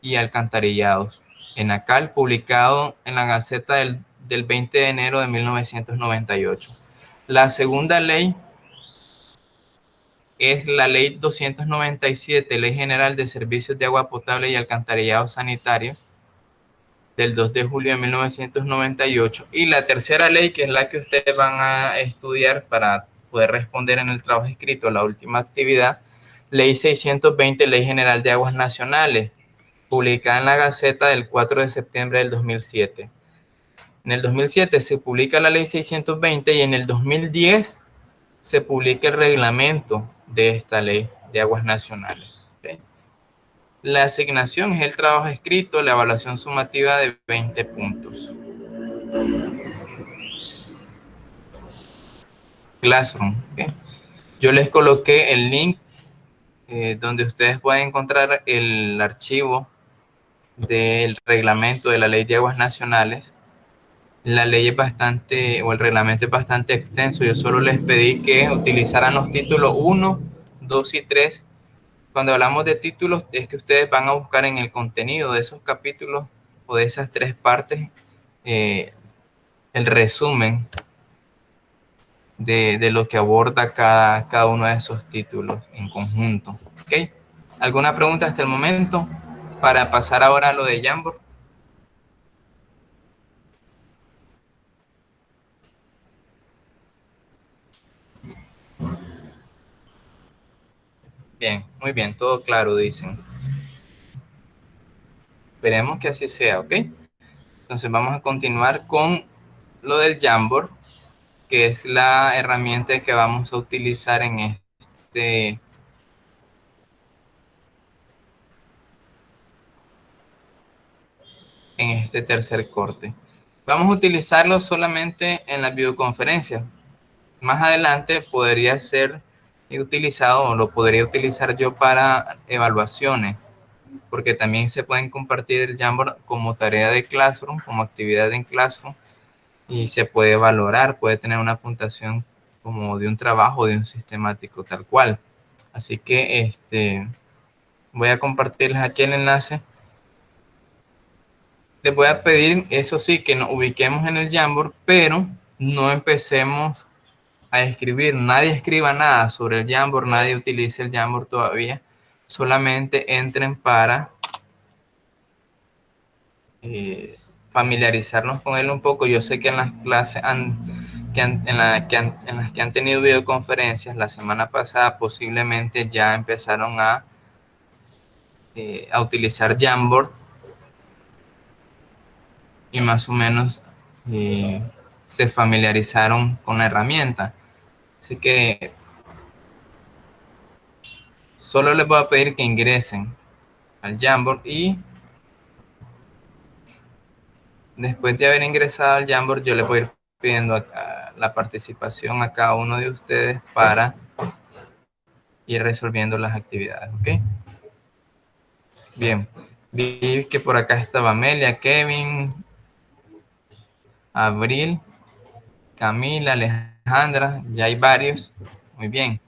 A: y Alcantarillados. ENACAL, publicado en la Gaceta del 20 de enero de 1998. La segunda ley es la ley 297, Ley General de Servicios de Agua Potable y Alcantarillado Sanitario, del 2 de julio de 1998. Y la tercera ley, que es la que ustedes van a estudiar para poder responder en el trabajo escrito, la última actividad, Ley 620, Ley General de Aguas Nacionales, publicada en la Gaceta del 4 de septiembre del 2007. En el 2007 se publica la Ley 620 y en el 2010 se publica el reglamento de esta Ley de Aguas Nacionales. ¿Okay? La asignación es el trabajo escrito, la evaluación sumativa de 20 puntos. Classroom. ¿Okay? Yo les coloqué el link donde ustedes pueden encontrar el archivo del reglamento de la Ley de Aguas Nacionales. La ley es bastante, o el reglamento es bastante extenso. Yo solo les pedí que utilizaran los títulos 1, 2 y 3. Cuando hablamos de títulos, es que ustedes van a buscar en el contenido de esos capítulos o de esas tres partes el resumen de lo que aborda cada uno de esos títulos en conjunto. ¿Okay? ¿Alguna pregunta hasta el momento? Para pasar ahora a lo de Jamboard. Bien, muy bien, todo claro, dicen. Esperemos que así sea, ¿ok? Entonces vamos a continuar con lo del Jamboard, que es la herramienta que vamos a utilizar en este tercer corte. Vamos a utilizarlo solamente en las videoconferencias. Más adelante podría ser utilizado, o lo podría utilizar yo para evaluaciones, porque también se pueden compartir el Jamboard como tarea de Classroom, como actividad en Classroom, y se puede valorar, puede tener una puntuación como de un trabajo, de un sistemático tal cual. Así que voy a compartirles aquí el enlace. Les voy a pedir, eso sí, que nos ubiquemos en el Jamboard, pero no empecemos a escribir. Nadie escriba nada sobre el Jamboard, nadie utilice el Jamboard todavía. Solamente entren para familiarizarnos con él un poco. Yo sé que en las clases en las que han tenido videoconferencias la semana pasada posiblemente ya empezaron a utilizar Jamboard y más o menos se familiarizaron con la herramienta. Así que solo les voy a pedir que ingresen al Jamboard y después de haber ingresado al Jamboard yo les voy a ir pidiendo la participación a cada uno de ustedes para ir resolviendo las actividades, ¿ok? Bien, vi que por acá estaba Amelia, Kevin, Abril, Camila, Alejandra, ya hay varios. Muy bien.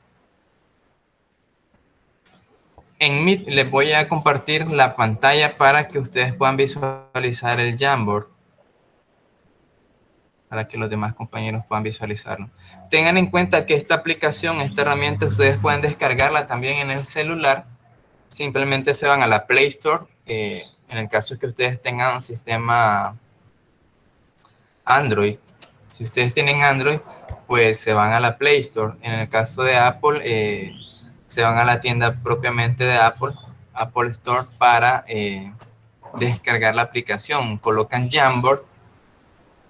A: En Meet les voy a compartir la pantalla para que ustedes puedan visualizar el Jamboard, para que los demás compañeros puedan visualizarlo. Tengan en cuenta que esta aplicación, esta herramienta, ustedes pueden descargarla también en el celular. Simplemente se van a la Play Store. En el caso que ustedes tengan un sistema Android, si ustedes tienen Android, pues se van a la Play Store. En el caso de Apple, se van a la tienda propiamente de Apple, Apple Store, para descargar la aplicación. Colocan Jamboard,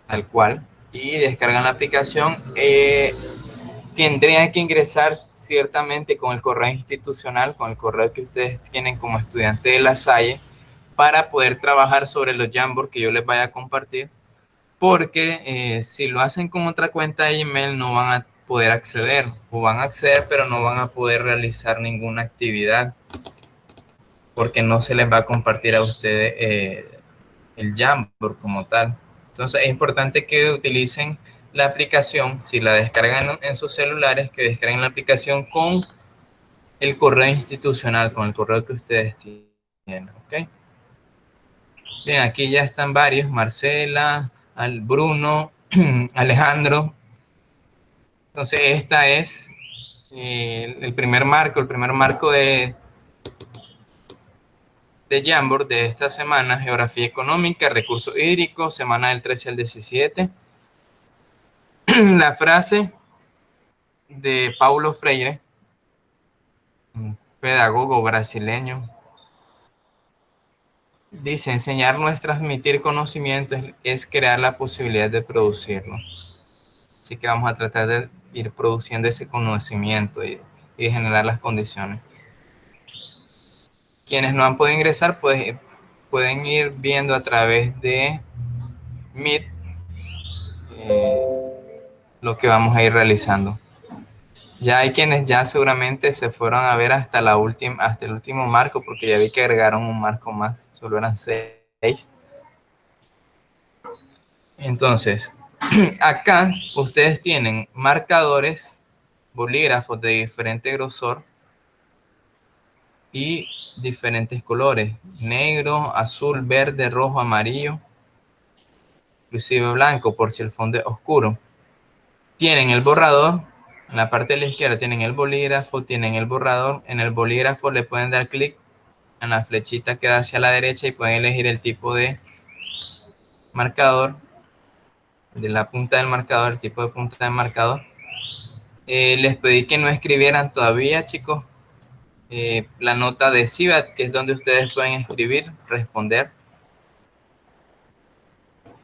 A: tal cual, y descargan la aplicación. Tendrían que ingresar ciertamente con el correo institucional, con el correo que ustedes tienen como estudiante de La Salle, para poder trabajar sobre los Jamboard que yo les vaya a compartir, porque si lo hacen con otra cuenta de Gmail no van a poder acceder, o van a acceder pero no van a poder realizar ninguna actividad, porque no se les va a compartir a ustedes el Jamboard como tal. Entonces es importante que utilicen la aplicación, si la descargan en sus celulares, que descarguen la aplicación con el correo institucional, con el correo que ustedes tienen, ¿ok? Bien, aquí ya están varios, Marcela, Bruno, Alejandro. Entonces esta es el primer marco de Jamboard de esta semana: geografía económica, recursos hídricos, semana del 13 al 17. La frase de Paulo Freire, un pedagogo brasileño, dice: enseñar no es transmitir conocimiento, es crear la posibilidad de producirlo. Así que vamos a tratar de ir produciendo ese conocimiento y generar las condiciones. Quienes no han podido ingresar, pues pueden ir viendo a través de Meet lo que vamos a ir realizando. Ya hay quienes ya seguramente se fueron a ver hasta el último marco, porque ya vi que agregaron un marco más, solo eran 6. Entonces, acá ustedes tienen marcadores, bolígrafos de diferente grosor y diferentes colores: negro, azul, verde, rojo, amarillo, inclusive blanco por si el fondo es oscuro. Tienen el borrador, en la parte de la izquierda tienen el bolígrafo, tienen el borrador. En el bolígrafo le pueden dar clic en la flechita que da hacia la derecha y pueden elegir el tipo de marcador, de la punta del marcador, el tipo de punta del marcador. Les pedí que no escribieran todavía, chicos, la nota adhesiva, que es donde ustedes pueden escribir, responder.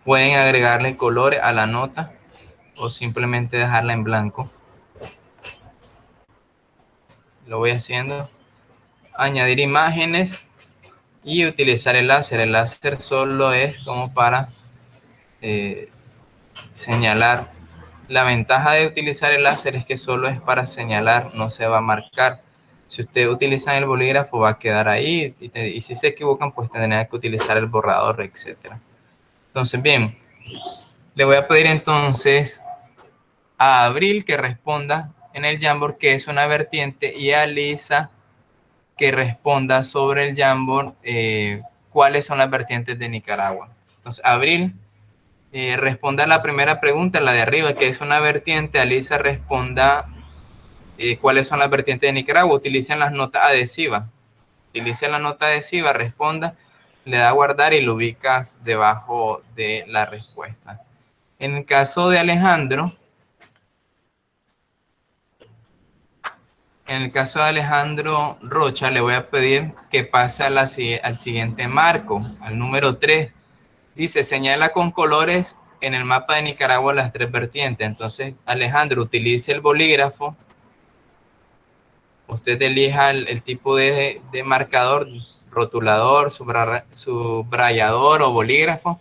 A: Pueden agregarle colores a la nota o simplemente dejarla en blanco. Lo voy haciendo. Añadir imágenes y utilizar el láser. El láser solo es como para señalar. La ventaja de utilizar el láser es que solo es para señalar, no se va a marcar. Si ustedes utilizan el bolígrafo va a quedar ahí, y si se equivocan pues tendrían que utilizar el borrador, etc. Entonces, bien, le voy a pedir entonces a Abril que responda en el Jamboard qué es una vertiente, y a Lisa que responda sobre el Jamboard cuáles son las vertientes de Nicaragua. Entonces, Abril, responda la primera pregunta, la de arriba, que es una vertiente. Alisa responda cuáles son las vertientes de Nicaragua. Utilicen las notas adhesivas. Utilicen la nota adhesiva, responda, le da a guardar y lo ubicas debajo de la respuesta. En el caso de Alejandro, Rocha, le voy a pedir que pase al siguiente marco, al número 3. Dice: señala con colores en el mapa de Nicaragua las 3 vertientes. Entonces, Alejandro, utilice el bolígrafo. Usted elija el tipo de marcador: rotulador, subrayador o bolígrafo,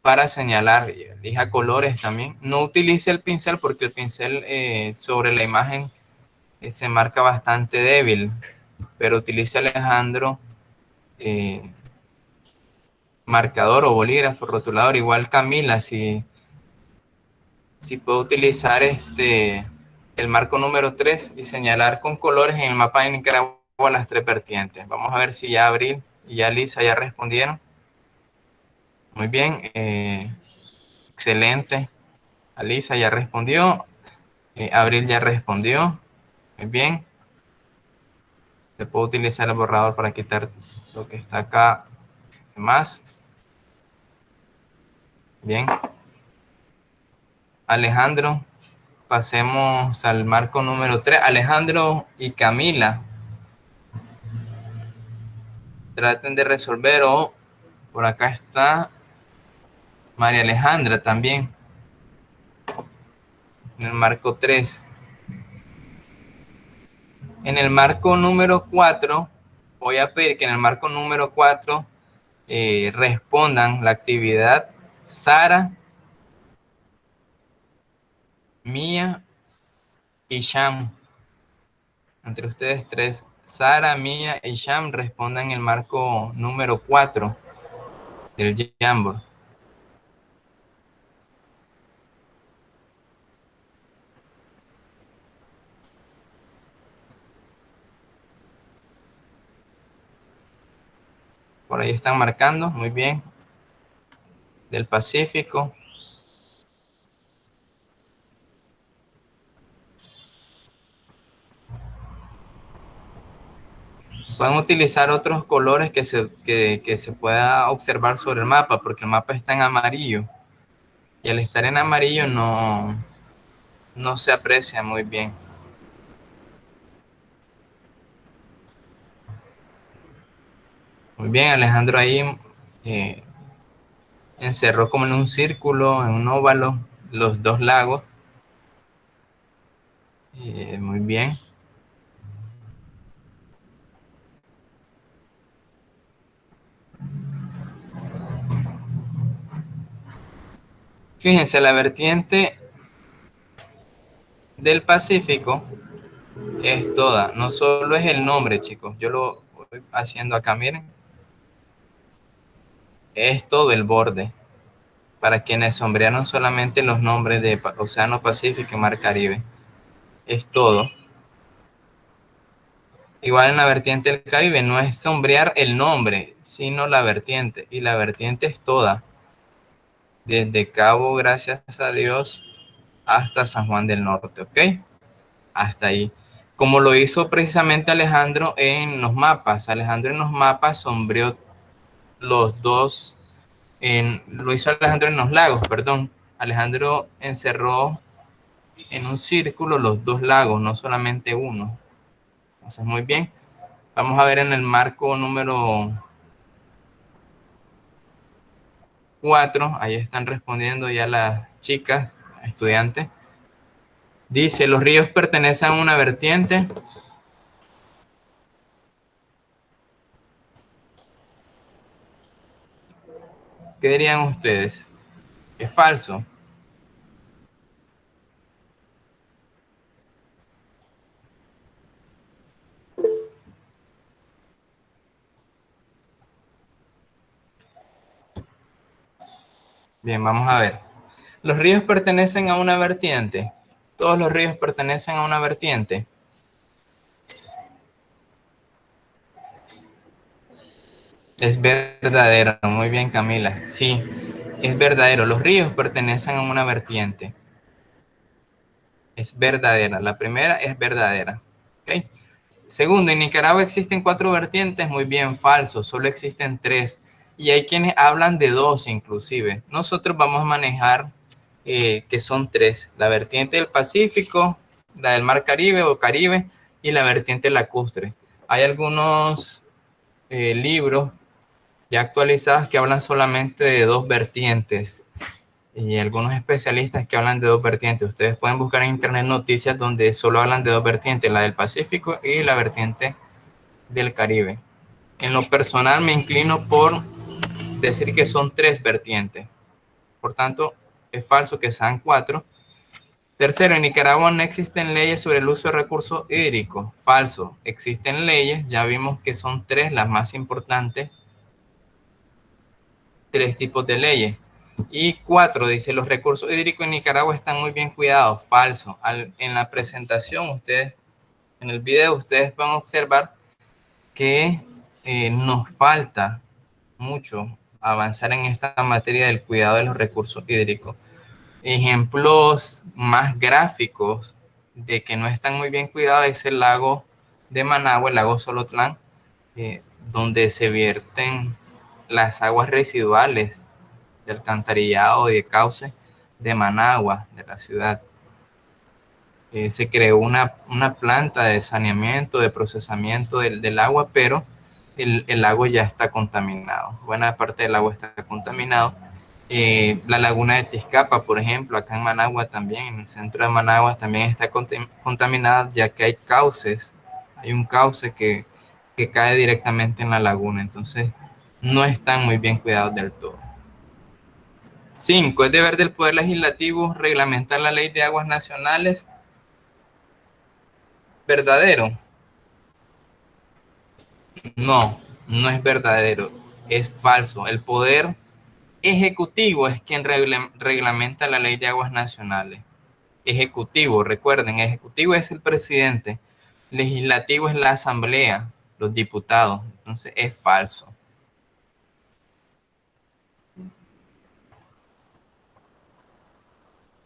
A: para señalar. Elija colores también. No utilice el pincel, porque el pincel sobre la imagen se marca bastante débil, pero utiliza Alejandro marcador o bolígrafo, rotulador. Igual Camila, si puedo utilizar el marco número 3 y señalar con colores en el mapa de Nicaragua las tres vertientes. Vamos a ver si ya Abril y ya Lisa ya respondieron. Muy bien, excelente. Alisa ya respondió, Abril ya respondió. Muy bien. Se puedo utilizar el borrador para quitar lo que está acá más. Bien. Alejandro, pasemos al marco número 3. Alejandro y Camila, traten de resolver. O por acá está María Alejandra también, en el marco 3. En el marco número 4, voy a pedir que en el marco número 4 respondan la actividad Sara, Mía y Sham. Entre ustedes tres, Sara, Mía y Sham, respondan el marco número 4 del Jamboard. Por ahí están marcando, muy bien. Del Pacífico. Pueden utilizar otros colores que se pueda observar sobre el mapa, porque el mapa está en amarillo. Y al estar en amarillo no se aprecia muy bien. Muy bien, Alejandro ahí encerró como en un círculo, en un óvalo, los dos lagos. Muy bien. Fíjense, la vertiente del Pacífico es toda, no solo es el nombre, chicos. Yo lo voy haciendo acá, miren. Es todo el borde. Para quienes sombrearon solamente los nombres de Océano Pacífico y Mar Caribe. Es todo. Igual en la vertiente del Caribe no es sombrear el nombre, sino la vertiente. Y la vertiente es toda. Desde Cabo, gracias a Dios, hasta San Juan del Norte, ¿ok? Hasta ahí. Como lo hizo precisamente Alejandro en los mapas. Alejandro en los mapas sombreó los dos, lo hizo Alejandro en los lagos, perdón. Alejandro encerró en un círculo los dos lagos, no solamente uno. Entonces, muy bien. Vamos a ver en el marco número 4. Ahí están respondiendo ya las chicas, estudiantes. Dice, los ríos pertenecen a una vertiente. ¿Qué dirían ustedes? Es falso. Bien, vamos a ver. Los ríos pertenecen a una vertiente. Todos los ríos pertenecen a una vertiente. Es verdadero. Muy bien, Camila. Sí, es verdadero. Los ríos pertenecen a una vertiente. Es verdadera. La primera es verdadera. ¿Ok? Segundo, en Nicaragua existen 4 vertientes. Muy bien, falso. Solo existen 3. Y hay quienes hablan de 2 inclusive. Nosotros vamos a manejar que son 3. La vertiente del Pacífico, la del Mar Caribe o Caribe y la vertiente lacustre. Hay algunos libros ya actualizados que hablan solamente de 2 vertientes. Y algunos especialistas que hablan de 2 vertientes. Ustedes pueden buscar en internet noticias donde solo hablan de 2 vertientes, la del Pacífico y la vertiente del Caribe. En lo personal me inclino por decir que son 3 vertientes. Por tanto, es falso que sean 4. Tercero, en Nicaragua no existen leyes sobre el uso de recursos hídricos. Falso. Existen leyes, ya vimos que son tres las más importantes, tres tipos de leyes. Y cuatro, dice, los recursos hídricos en Nicaragua están muy bien cuidados. Falso. En la presentación, ustedes, en el video, ustedes van a observar que nos falta mucho avanzar en esta materia del cuidado de los recursos hídricos. Ejemplos más gráficos de que no están muy bien cuidados es el lago de Managua, el lago Solotlán, donde se vierten las aguas residuales de alcantarillado y de cauce de Managua, de la ciudad. Se creó una planta de saneamiento, de procesamiento del agua, pero el lago ya está contaminado. Buena parte del agua está contaminado. La laguna de Tizcapa, por ejemplo, acá en Managua también, en el centro de Managua también está contaminada, ya que hay cauces, hay un cauce que cae directamente en la laguna, entonces no están muy bien cuidados del todo. 5. Es deber del Poder Legislativo reglamentar la Ley de Aguas Nacionales. ¿Verdadero? No, no es verdadero, es falso. El Poder Ejecutivo es quien reglamenta la Ley de Aguas Nacionales. Ejecutivo, recuerden, ejecutivo es el presidente, legislativo es la asamblea, los diputados, entonces es falso.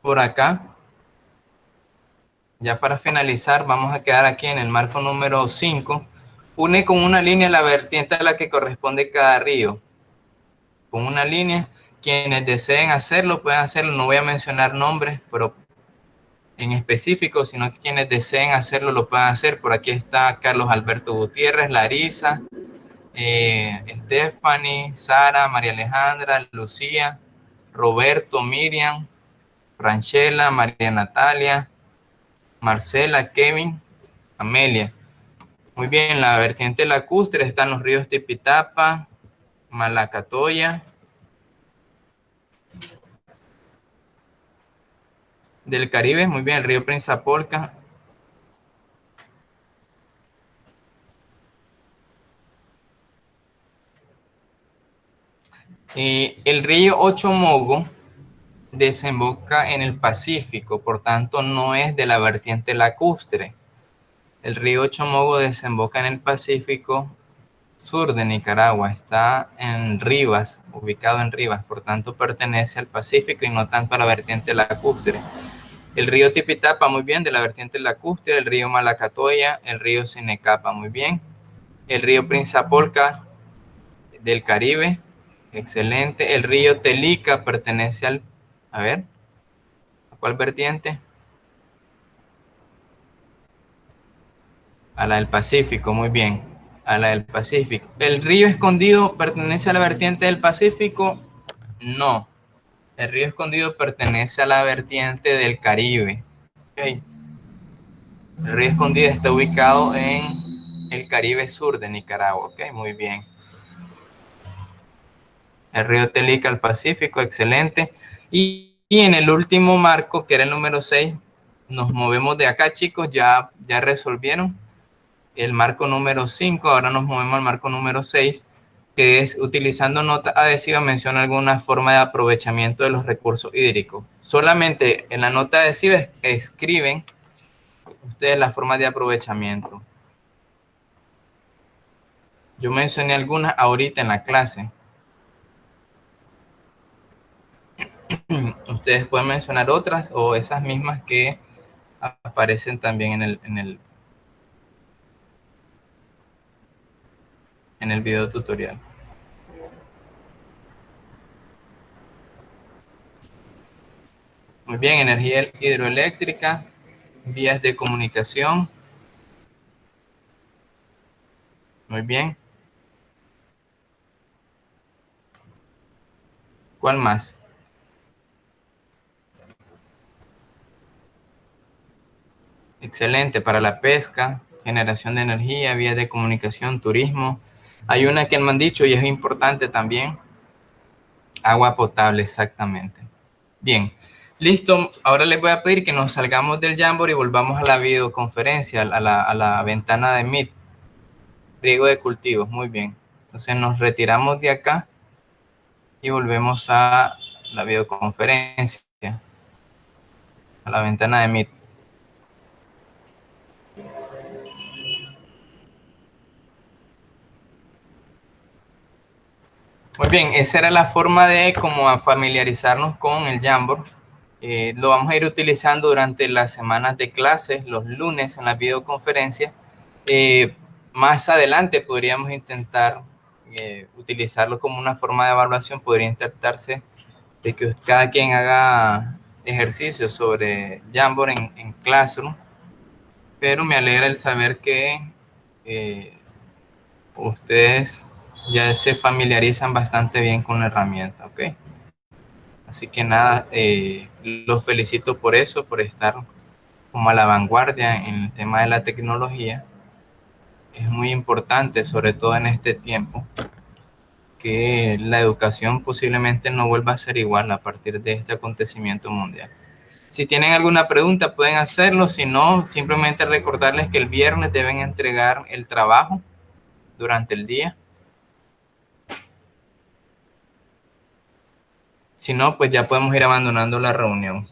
A: Por acá, ya para finalizar, vamos a quedar aquí en el marco número 5. Une con una línea la vertiente a la que corresponde cada río. Con una línea, quienes deseen hacerlo, pueden hacerlo. No voy a mencionar nombres, pero en específico, sino que quienes deseen hacerlo lo pueden hacer. Por aquí está Carlos Alberto Gutiérrez, Larisa, Stephanie, Sara, María Alejandra, Lucía, Roberto, Miriam, Franchela, María Natalia, Marcela, Kevin, Amelia. Muy bien, la vertiente lacustre están los ríos Tipitapa, Malacatoya, del Caribe, muy bien, el río Prinzapolca. El río Ochomogo desemboca en el Pacífico, por tanto no es de la vertiente lacustre. El río Ochomogo desemboca en el Pacífico sur de Nicaragua, está en Rivas, ubicado en Rivas, por tanto pertenece al Pacífico y no tanto a la vertiente lacustre. El río Tipitapa, muy bien, de la vertiente lacustre, el río Malacatoya, el río Sinecapa, muy bien. El río Prinzapolca del Caribe, excelente. El río Telica pertenece al, a ver, ¿a cuál vertiente? A la del Pacífico, muy bien, a la del Pacífico. ¿El río Escondido pertenece a la vertiente del Pacífico? No, el río Escondido pertenece a la vertiente del Caribe. Okay. El río Escondido está ubicado en el Caribe sur de Nicaragua. Ok, muy bien. El río Telica al Pacífico, excelente. Y en el último marco, que era el número 6, nos movemos de acá, chicos, ya resolvieron el marco número 5, ahora nos movemos al marco número 6, que es utilizando nota adhesiva, menciona alguna forma de aprovechamiento de los recursos hídricos. Solamente en la nota adhesiva escriben ustedes las formas de aprovechamiento. Yo mencioné algunas ahorita en la clase. Ustedes pueden mencionar otras o esas mismas que aparecen también en el video tutorial. Muy bien, energía hidroeléctrica, vías de comunicación. Muy bien. ¿Cuál más? Excelente, para la pesca, generación de energía, vías de comunicación, turismo. Hay una que me han dicho y es importante también, agua potable, exactamente. Bien, Listo, ahora les voy a pedir que nos salgamos del Jamboard y volvamos a la videoconferencia, a la ventana de Meet, riego de cultivos, muy bien. Entonces nos retiramos de acá y volvemos a la videoconferencia, a la ventana de Meet. Muy bien, esa era la forma de como familiarizarnos con el Jamboard. Lo vamos a ir utilizando durante las semanas de clases, los lunes en las videoconferencias. Más adelante podríamos intentar utilizarlo como una forma de evaluación. Podría intentarse de que cada quien haga ejercicios sobre Jamboard en Classroom, pero me alegra el saber que ustedes ya se familiarizan bastante bien con la herramienta, ¿ok? Así que nada, los felicito por eso, por estar como a la vanguardia en el tema de la tecnología. Es muy importante, sobre todo en este tiempo, que la educación posiblemente no vuelva a ser igual a partir de este acontecimiento mundial. Si tienen alguna pregunta pueden hacerlo, si no, simplemente recordarles que el viernes deben entregar el trabajo durante el día. Si no, pues ya podemos ir abandonando la reunión.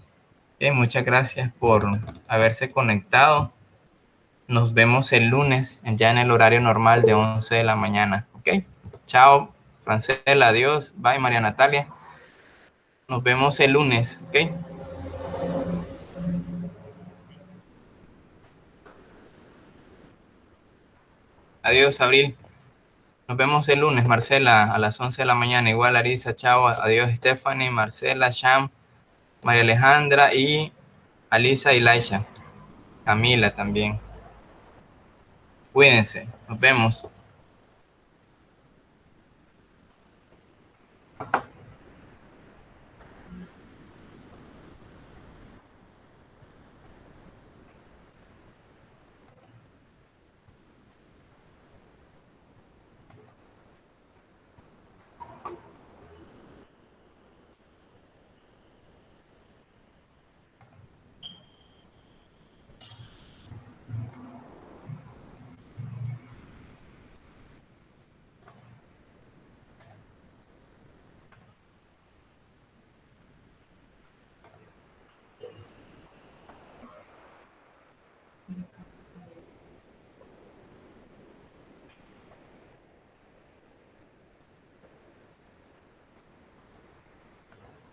A: Muchas gracias por haberse conectado. Nos vemos el lunes, ya en el horario normal de 11 de la mañana. ¿Ok? Chao, Francela, adiós. Bye, María Natalia. Nos vemos el lunes. ¿Ok? Adiós, Abril. Nos vemos el lunes, Marcela, a las 11 de la mañana. Igual, Arisa, chao. Adiós, Stephanie, Marcela, Sham, María Alejandra y Alisa y Laisha. Camila también. Cuídense. Nos vemos.